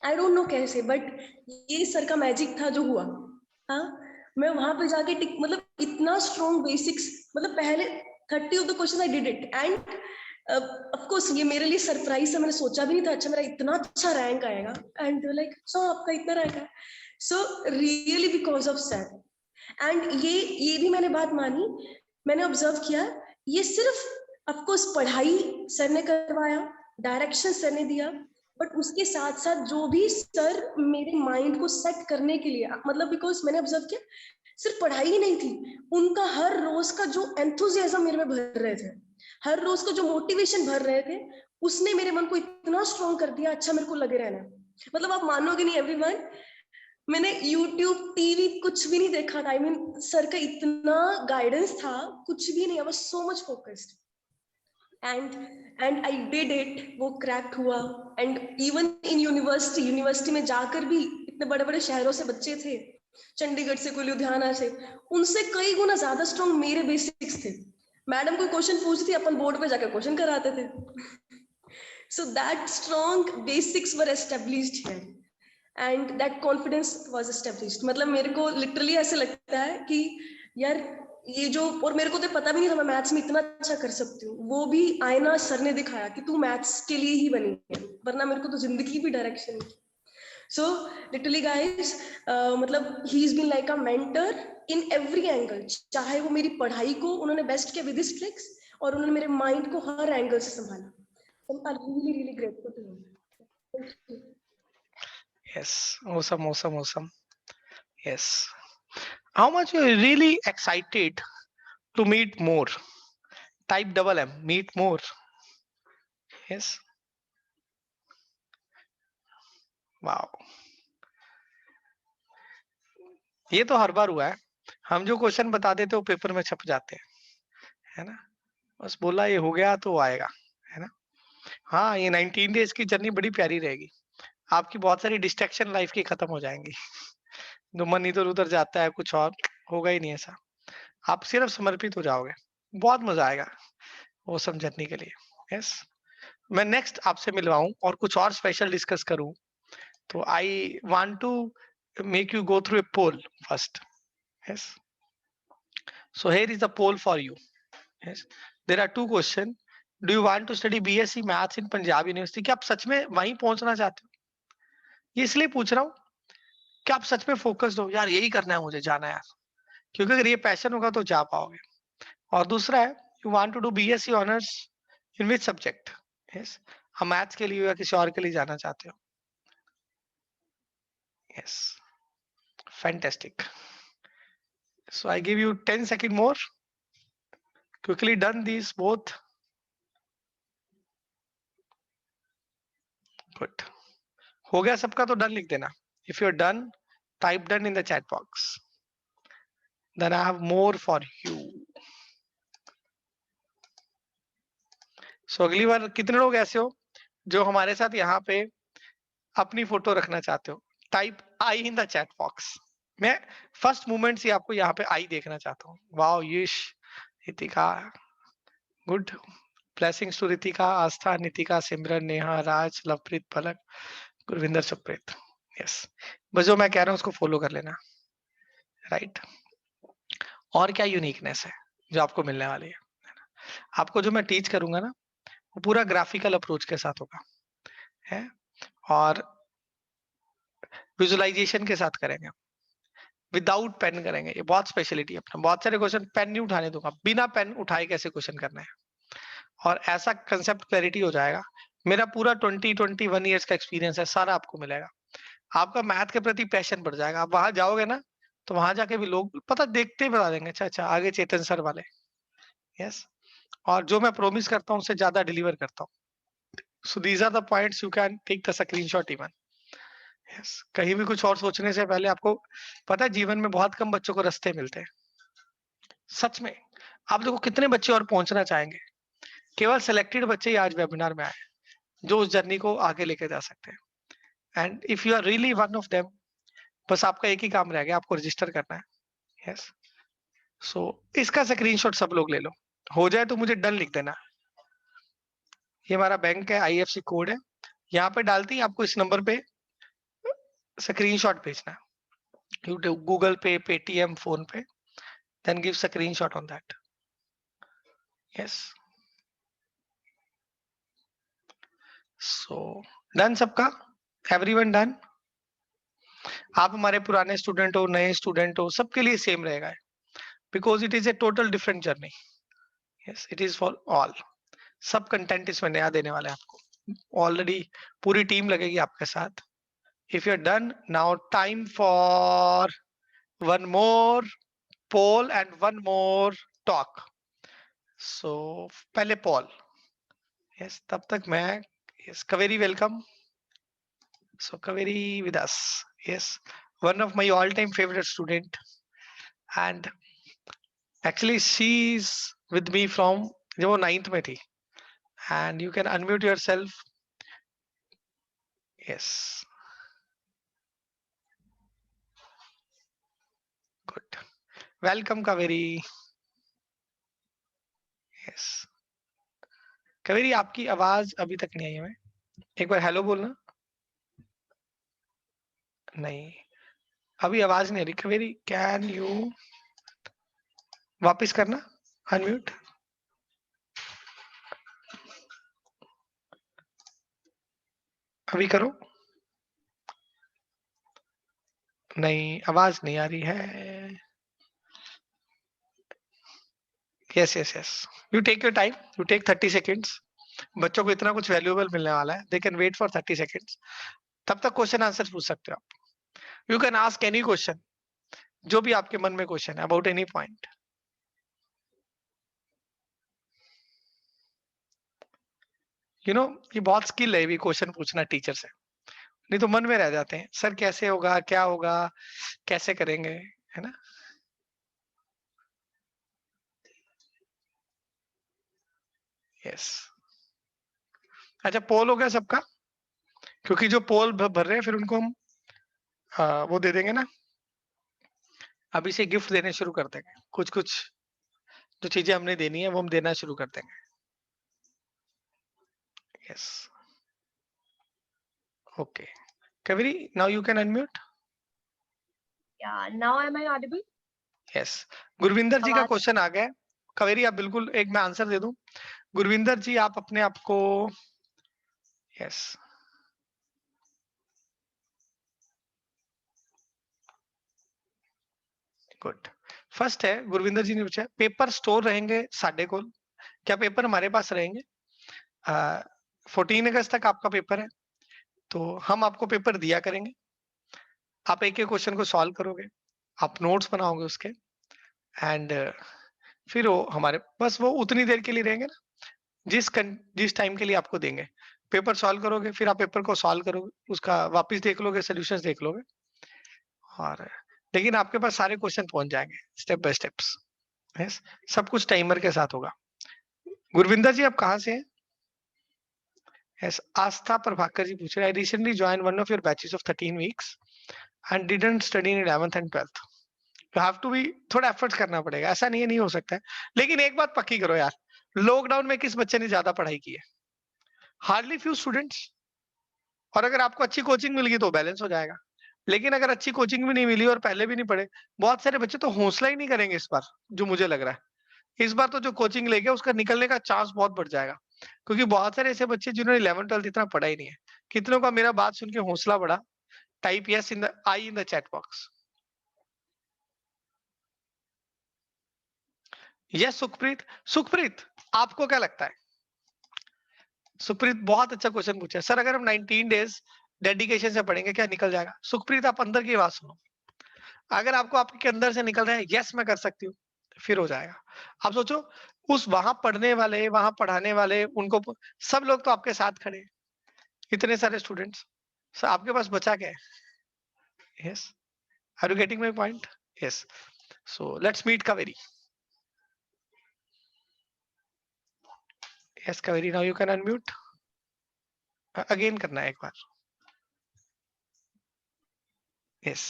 I don't know कैसे, बट ये सर का मैजिक था जो हुआ। हाँ, मैं वहां पे जाके टिक, मतलब इतना स्ट्रॉन्ग बेसिक्स, मतलब पहले 30 of the question I did it. End of course ये मेरे लिए सरप्राइज था, मैंने सोचा भी नहीं था अच्छा मेरा इतना अच्छा रैंक आएगा। एंड लाइक सो आपका इतना रैंक है, so really because of sir. And ये भी मैंने बात मानी, मैंने ऑब्जर्व किया, ये सिर्फ ऑफ कोर्स पढ़ाई सर ने करवाया, डायरेक्शन सर ने दिया, बट उसके साथ साथ जो भी सर मेरे माइंड को सेट करने के लिए, मतलब बिकॉज मैंने ऑब्जर्व किया सिर्फ पढ़ाई ही नहीं थी, उनका हर रोज का जो एंथुजियाज्म मेरे में भर रहे थे, हर रोज का जो मोटिवेशन भर रहे थे, उसने मेरे मन को इतना स्ट्रॉन्ग कर दिया, अच्छा मेरे को लगे रहना। मतलब आप मानोगे नहीं एवरीवन, मैंने YouTube, टीवी कुछ भी नहीं देखा था। आई मीन सर का इतना गाइडेंस था, कुछ भी नहीं, I was so much focused. And I did it, वो क्रैक हुआ। एंड इवन इन यूनिवर्सिटी में जाकर भी इतने बड़े बड़े शहरों से बच्चे थे, चंडीगढ़ से, कोई लुधियाना से, उनसे कई गुना ज्यादा स्ट्रॉन्ग मेरे बेसिक्स थे। मैडम कोई क्वेश्चन पूछती थी, अपन बोर्ड पे जाकर क्वेश्चन कराते थे। So that strong basics were established here and that confidence was established. मतलब मेरे को लिटरली ऐसे लगता है कि यार ये जो, और मेरे को तो पता भी नहीं था मैं मैथ्स में इतना अच्छा कर सकती हूँ, वो भी आईना सर ने दिखाया कि तू मैथ्स के लिए ही बनी है, वरना मेरे को तो जिंदगी भी डायरेक्शन नहीं। सो लिटरली गाइस, मतलब he is been like a mentor in every angle. चाहे वो मेरी पढ़ाई को उन्होंने बेस्ट किया विद हिज ट्रिक्स, और उन्होंने मेरे माइंड को हर एंगल से संभाला। I am really really grateful to him. Thank you. Yes, awesome. Yes. How much you are really excited to meet more? Type double M, meet more. Yes. Wow. ये तो हर बार हुआ है, हम जो क्वेश्चन बता देते वो पेपर में छप जाते हैं, है ना? बस बोला ये हो गया तो वो आएगा, है ना? हाँ, ये 19 डेज की जर्नी बड़ी प्यारी रहेगी। आपकी बहुत सारी डिस्ट्रैक्शन लाइफ की खत्म हो जाएंगी। जो मन इधर उधर जाता है, कुछ और होगा ही नहीं ऐसा। आप सिर्फ समर्पित हो जाओगे, बहुत मजा आएगा वो सब जर्नी के लिए। यस, मैं नेक्स्ट आपसे मिलवाऊं और कुछ और स्पेशल डिस्कस करूं, तो I want to make you go through a poll first. Yes, so here is the poll for you. Yes, there are two questions. Do you want to study BSc Maths in Punjab University? क्या आप सच में वहीं पहुंचना चाहते हो? ये इसलिए पूछ रहा हूँ कि आप सच में फोकस्ड हो, यार यही करना है मुझे, जाना है यार, क्योंकि अगर ये पैशन होगा तो जा पाओगे। और दूसरा है you want to do BSc honours in which subject? Yes, हम मैथ्स के लिए या किसी और के लिए जाना चाहते हो? Yes, fantastic. So I give you 10 seconds more. Quickly done these both. Good. हो गया सबका तो डन लिख देना. If you're done, type done in the chat box. Then I have more for you. So अगली बार कितने लोग ऐसे हो जो हमारे साथ यहाँ पे अपनी फोटो रखना चाहते हो? Type I in the chat box. मैं फर्स्ट मूवमेंट से आपको यहाँ पे आई देखना चाहता हूँ. Wow, Yash, Ritika, good. Blessings to Ritika, Aastha, Nitika, Simran, Neha, Raj, Lovepreet, Palak, Gurvinder, Supreet. Yes, बस जो मैं कह रहा हूँ उसको फॉलो कर लेना. राइट. और क्या यूनिकनेस है जो आपको मिलने वाली है? आपको जो मैं टीच करूंगा ना वो पूरा ग्राफिकल अप्रोच के साथ होगा है, और विजुअलाइजेशन के साथ करेंगे, विदाउट पेन करेंगे. ये बहुत स्पेशलिटी है अपना. बहुत सारे क्वेश्चन पेन नहीं उठाने दूंगा, बिना पेन उठाए कैसे क्वेश्चन करना है, और ऐसा कंसेप्ट क्लैरिटी हो जाएगा. मेरा पूरा 21 ईयर्स का एक्सपीरियंस है, सारा आपको मिलेगा. आपका मैथ के प्रति पैशन बढ़ जाएगा. आप वहां जाओगे ना तो वहां जाके भी लोग पता देखते ही बता देंगे, अच्छा अच्छा आगे चेतन सर वाले. यस, और जो मैं प्रोमिस करता हूँ उससे ज्यादा डिलीवर करता हूँ. So these are the points you can take the screenshot even. Yes, कहीं भी कुछ और सोचने से पहले आपको पता है जीवन में बहुत कम बच्चों को रास्ते मिलते हैं. सच में आप देखो कितने बच्चे और पहुंचना चाहेंगे. केवल सिलेक्टेड बच्चे ही आज वेबिनार में आए जो उस जर्नी को आगे लेके जा सकते हैं. And if you are really one of them, बस आपका एक ही काम रह गया, आपको रजिस्टर करना है. यस, सो इसका स्क्रीनशॉट सब लोग ले लो. हो जाए तो मुझे डन लिख देना. ये हमारा बैंक है, आईएफसी कोड है, यहाँ पे डालते ही आपको इस नंबर पे स्क्रीनशॉट भेजना है. You do Google Pay, Paytm, Phone Pay, then give screenshot on that. Yes. So done सबका? Everyone done? आप हमारे पुराने स्टूडेंट हो, नए स्टूडेंट हो, सबके लिए सेम रहेगा, because it is a total different journey. Yes, it is for all. सब कंटेंट इसमें नया देने वाले हैं आपको. ऑलरेडी पूरी टीम लगेगी आपके साथ. If you're done, now time for one more poll and one more talk. So पहले poll. Yes, तब तक मैं, yes, Kaveri, welcome. So Kaveri with us. Yes, one of my all-time favorite student, and actually she's with me from जब वो 9th में थी. And you can unmute yourself. Yes. Good. Welcome Kaveri. Yes. Kaveri, आपकी आवाज अभी तक नहीं आई है. एक बार हेलो बोलना. नहीं, अभी आवाज नहीं आ रही. Kaveri, can you वापस करना अनम्यूट. अभी करो. नहीं, आवाज नहीं आ रही है. Yes yes yes, you take your time, you take 30 seconds. बच्चों को इतना कुछ वैल्यूएबल मिलने वाला है, they can wait for 30 seconds. तब तक क्वेश्चन आंसर पूछ सकते हो आप. You can ask any question, जो भी आपके मन में क्वेश्चन है about any point. You know, ये बहुत स्किल है भी क्वेश्चन पूछना टीचर से, नहीं तो मन में रह जाते हैं, सर कैसे होगा, क्या होगा, कैसे करेंगे, है ना. यस. अच्छा, पोल हो गया सबका? क्योंकि जो पोल भर रहे हैं फिर उनको हम वो दे देंगे ना, अभी से गिफ्ट देने शुरू कर देंगे. कुछ कुछ जो चीजें हमने देनी है वो हम देना शुरू कर देंगे. Yes. Okay Kaveri, now you can unmute. Yeah, now am I audible? Yes. Gurvinder ji का आवाज- क्वेश्चन आ गया. कवेरी आप बिल्कुल, एक मैं आंसर दे दूं. गुरविंदर जी आप अपने आप को, यस, गुड. फर्स्ट है, गुरविंदर जी ने पूछा पेपर स्टोर रहेंगे साडे कोल, क्या पेपर हमारे पास रहेंगे? 14 अगस्त तक आपका पेपर है, तो हम आपको पेपर दिया करेंगे। आप एक-एक क्वेश्चन को सॉल्व करोगे, आप नोट्स बनाओगे उसके एंड फिर वो हमारे बस वो उतनी देर के लिए रहेंगे ना, जिस टाइम के लिए आपको देंगे। पेपर सॉल्व करोगे, फिर आप पेपर को सॉल्व करोगे, उसका वापस देख लोगे, सॉल्यूशंस देख लोगे और लेकिन आपके पास सारे क्वेश्चन पहुँच जाएँगे स्टेप बाय स्टेप्स। यस, सब कुछ टाइमर के साथ होगा। गुरविंदर जी आप कहाँ से हैं? यस, आस्था प्रभाकर जी पूछ रहे हैं, I recently join one of your batches of 13 weeks and didn't study in 11th and 12th। You have to be थोड़ा एफर्ट्स करना पड़ेगा, ऐसा नहीं है नहीं हो सकता है। लेकिन एक बात पक्की करो यार, लॉकडाउन में किस बच्चे ने ज़्यादा पढ़ाई की है? Hardly few students. और अगर आपको अच्छी कोचिंग मिल गई तो बैलेंस हो जाएगा। लेकिन अगर अच्छी कोचिंग भी नहीं मिली और पहले भी नहीं पढ़े, बहुत सारे बच्चे तो हौसला ही नहीं करेंगे इस बार, जो मुझे लग रहा है। इस बार तो जो कोचिंग लेके उसका निकलने का चांस बहुत बढ़ जाएगा। क्योंकि बहुत सारे ऐसे बच्चे जिन्होंने 11th-12th इतना पढ़ा ही नहीं है। कितनों का मेरा बात सुन के हौसला बढ़ा? Type yes in the chat box. Yes Sukhpreet. Sukhpreet, आपको क्या लगता है? सुखप्रीत बहुत अच्छा क्वेश्चन पूछा है। सर अगर हम 19 डेज डेडिकेशन से पढ़ेंगे क्या निकल जाएगा? सुखप्रीत आप अंदर की आवाज सुनो। अगर आपको आपके अंदर से निकल रहा है यस मैं कर सकती हूँ, फिर हो जाएगा। आप सोचो उस वहां पढ़ने वाले, वहां पढ़ाने वाले, उनको सब लोग तो आपके साथ खड़े हैं, इतने सारे स्टूडेंट्स। सर आपके पास बचा क्या है? Yes, are you getting my point? Yes, so let's meet Kaveri. Yes Kaveri, now you can unmute. Again करना है एक बार। यस।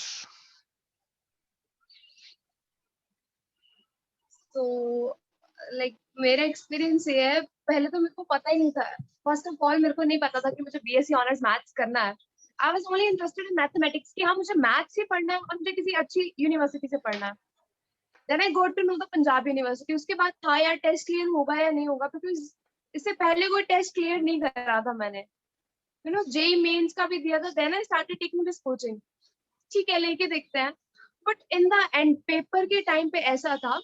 तो लाइक मेरा एक्सपीरियंस ये है, पहले तो मेरे को पता ही नहीं था। फर्स्ट ऑफ ऑल मेरे को नहीं पता था कि मुझे बीएससी ऑनर्स मैथ्स करना है। I was only interested in mathematics कि हाँ मुझे मैथ्स ही पढ़ना है और मुझे किसी अच्छी यूनिवर्सिटी से पढ़ना है। Then I got to know the Punjab university. उसके बाद था यार टेस्ट क्लियर होगा या नहीं होगा, बिकॉज इससे पहले कोई टेस्ट क्लियर नहीं करा था मैंने। यू नो जेई मेंस का भी दिया था। Then I started taking this coaching. ठीक है लेके देखते हैं। But in the end paper के टाइम पे ऐसा था,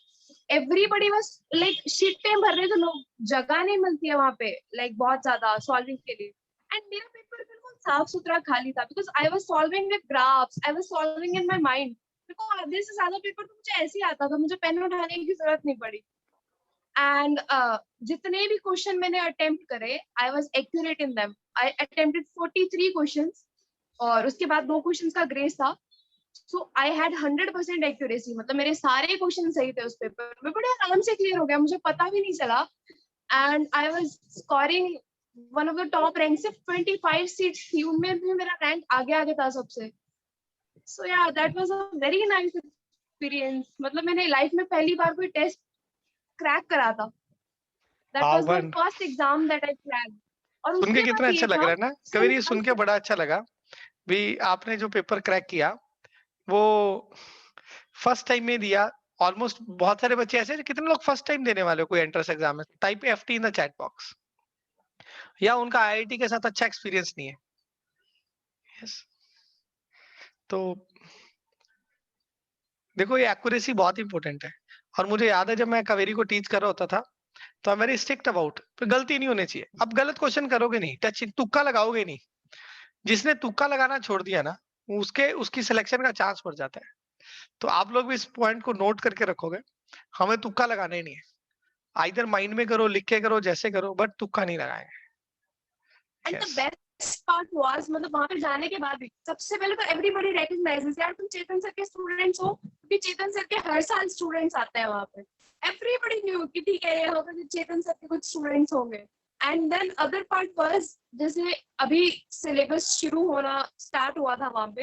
everybody was like sheet time भर रहे थे लोग, जगह नहीं मिलती है वहां पे लाइक बहुत ज्यादा सॉल्विंग के लिए। एंड मेरा पेपर बिल्कुल साफ सुथरा खाली था, because I was solving with graphs, I was solving in my mind. देखो आधे से ज्यादा पेपर तो मुझे ऐसे ही आता था, मुझे पेन उठाने की जरूरत नहीं पड़ी। एंड जितने भी क्वेश्चन मैंने अटेम्प्ट करे, I was accurate in them. I attempted 43 questions और उसके बाद 2 क्वेश्चंस का ग्रेस था। सो आई हैड 100% एक्यूरेसी, मतलब मेरे सारे क्वेश्चन सही थे उस पेपर में, बड़े आराम से क्लियर हो गया, मुझे पता भी नहीं चला। And I was scoring one of the top rank. सिर्फ 25 सीट्स थी, उनमें भी मेरा रैंक आगे आगे था सबसे। सो या that was a very nice experience. मतलब मैंने लाइफ में पहली बार कोई टेस्ट क्रैक करा था। दैट वाज माय पावन, first exam that I cracked. और सुन के उसके कितना बाद अच्छा ये लग था रहा है ना कवेरी, ये सुन के बड़ा अच्छा लगा भी। आपने जो पेपर क्रैक किया वो फर्स्ट टाइम में दिया। ऑलमोस्ट बहुत सारे बच्चे ऐसे हैं, कितने लोग फर्स्ट टाइम देने वाले हो कोई एंट्रेंस एग्जाम में? Type FT in the chat box. या उनका आईआईटी के साथ अच्छा एक्सपीरियंस नहीं है। यस, तो देखो ये एक्यूरेसी बहुत इंपॉर्टेंट है। और मुझे याद है जब मैं कावेरी को टीच कर रहा होता था तो I am very strict about, गलती नहीं होनी चाहिए। अब गलत क्वेश्चन करोगे नहीं, टच तुक्का लगाओगे नहीं। जिसने तुक्का लगाना छोड़ दिया ना, उसके उसकी सिलेक्शन का चांस बढ़ जाता है। तो आप लोग भी इस पॉइंट को नोट करके रखोगे, हमें तुक्का लगाना ही नहीं है। आइदर माइंड में करो, लिख के करो, जैसे करो, बट तुक्का नहीं लगाएंगे। And the yes, best part was, मतलब वहां पे जाने के बाद भी सबसे पहले तो एवरीबॉडी रिकॉग्नाइजेस यार तुम चेतन सर के स्टूडेंट्स हो, क्योंकि चेतन सर के हर साल स्टूडेंट्स आते हैं वहां पे। एवरीबॉडी न्यू कि ठीक है ये होगा कि चेतन सर के कुछ स्टूडेंट्स होंगे। And then other part was, जैसे अभी सिलेबस शुरू होना स्टार्ट हुआ था वहां पे।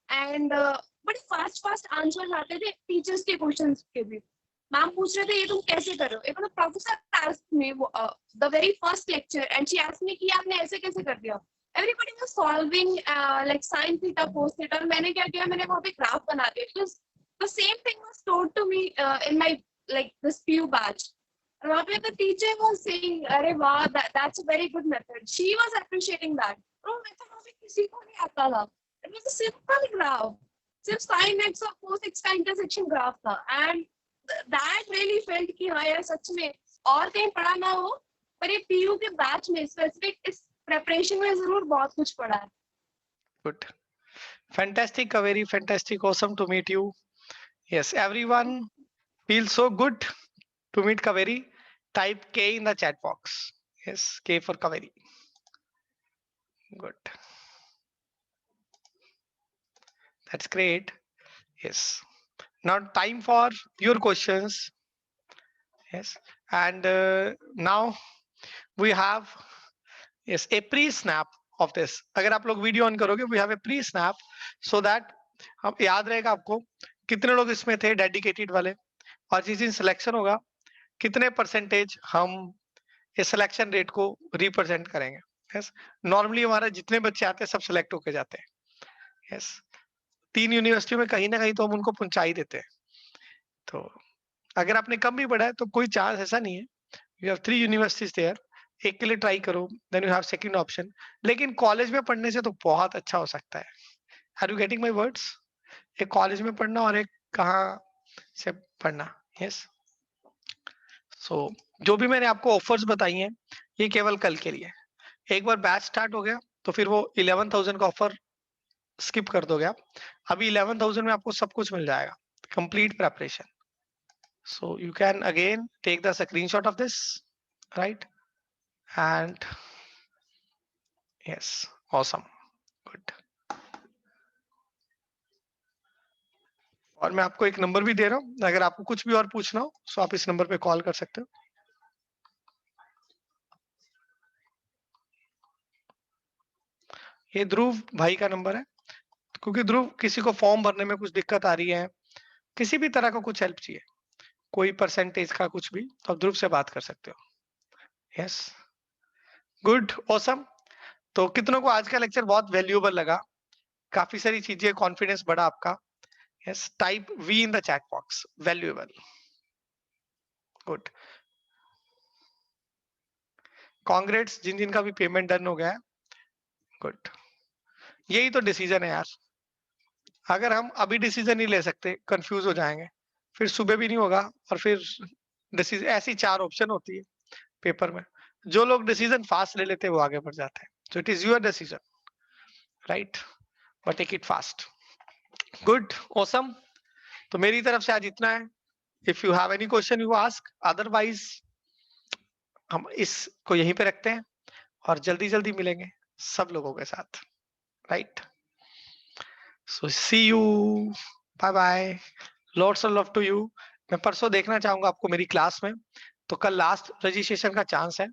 एंड बड़े फास्ट फास्ट आंसर्स आते थे टीचर्स के क्वेश्चंस के भी। मैम पूछ रहे थे ये तुम कैसे कर रहे हो। एक professor asked me the very first lecture and she asked me कि आपने ऐसे कैसे कर दिया। Everybody was solving like sin theta cos theta, और मैंने क्या किया, मैंने वहां पे ग्राफ बना दिया, because the same thing was told to me in my like this PU batch. और वहां पे द टीचर वाज सेइंग अरे वाह that's a very good method, she was appreciating that. और मेथड वहां पे किसी को नहीं आता था। It was a simple graph सिर्फ sin x और cos x का इंटरसेक्शन ग्राफ था एंड दैट रियली फेल्ट कि हाँ यार सच में और कहीं पढ़ा ना हो पर ये पीयू के बैच में स्पेसिफिक इस प्रेपरेशन में जरूर बहुत कुछ पढ़ा है. Good. Fantastic, Kaveri. Fantastic. Awesome to meet you. Yes, everyone feels so good to meet Kaveri. Type K in the chat box. Yes, K for Kaveri. Good. That's great. Yes. Now time for your questions. Yes. And now we have yes a pre-snap of this. अगर आप लोग वीडियो ऑन करोगे we have a pre-snap so that हम याद रहेगा आपको कितने लोग इसमें थे डेडिकेटेड वाले और जिस दिन सिलेक्शन होगा कितने परसेंटेज हम इस सिलेक्शन रेट को रिप्रेजेंट करेंगे. यस नॉर्मली हमारा जितने बच्चे आते हैं सब सिलेक्ट होके जाते हैं. यस 3 यूनिवर्सिटी में कहीं ना कहीं तो हम उनको पहुंचा ही देते हैं. तो अगर आपने कम भी पढ़ा है तो कोई चांस ऐसा नहीं है. You have 3 universities there. एक के लिए ट्राई करो then you have second option. लेकिन कॉलेज में पढ़ने से तो बहुत अच्छा हो सकता है. Are you getting my words? एक कॉलेज में पढ़ना और एक कहाँ से पढ़ना. यस सो जो भी मैंने आपको ऑफर्स बताई हैं ये केवल कल के लिए. एक बार बैच स्टार्ट हो गया तो फिर वो 11,000 का ऑफर स्किप कर दोगे आप. अभी 11,000 में आपको सब कुछ मिल जाएगा complete preparation. So you can again take the screenshot of this, right? And yes, awesome, good. और मैं आपको एक नंबर भी दे रहा हूँ. अगर आपको कुछ भी और पूछना हो तो आप इस नंबर पे कॉल कर सकते हो. ये ध्रुव भाई का नंबर है. क्योंकि ध्रुव किसी को फॉर्म भरने में कुछ दिक्कत आ रही है, किसी भी तरह का कुछ हेल्प चाहिए, कोई परसेंटेज का कुछ भी, तो आप ध्रुव से बात कर सकते हो. Yes good awesome. तो कितनों को आज का लेक्चर बहुत वैल्यूएबल लगा? काफी सारी चीजें, कॉन्फिडेंस बढ़ा आपका. Yes type V in the chat box. Valuable. Good. Congrats जिन जिन का भी पेमेंट डन हो गया है. गुड. यही तो डिसीजन है यार. अगर हम अभी डिसीजन नहीं ले सकते कंफ्यूज हो जाएंगे, फिर सुबह भी नहीं होगा और फिर डिसीजन. ऐसी 4 ऑप्शन होती है पेपर में. जो लोग डिसीजन फास्ट ले लेते हैं वो आगे बढ़ जाते हैं. So it is your decision, right? But take it fast. Good awesome. तो मेरी तरफ से आज इतना है. If you have any question you ask, otherwise हम इसको यहीं पे रखते हैं और जल्दी जल्दी मिलेंगे सब लोगों के साथ, right? So see you, bye bye, lots of love to you. मैं परसों देखना चाहूंगा आपको मेरी क्लास में. तो कल लास्ट रजिस्ट्रेशन का चांस है.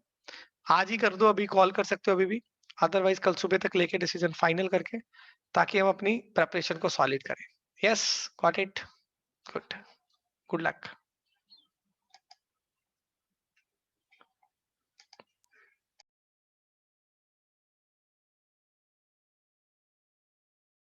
आज ही कर दो, अभी कॉल कर सकते हो अभी भी. अदरवाइज कल सुबह तक लेके डिसीजन फाइनल करके, ताकि हम अपनी प्रेपरेशन को सॉलिड करें. Yes got it. Good. Good luck.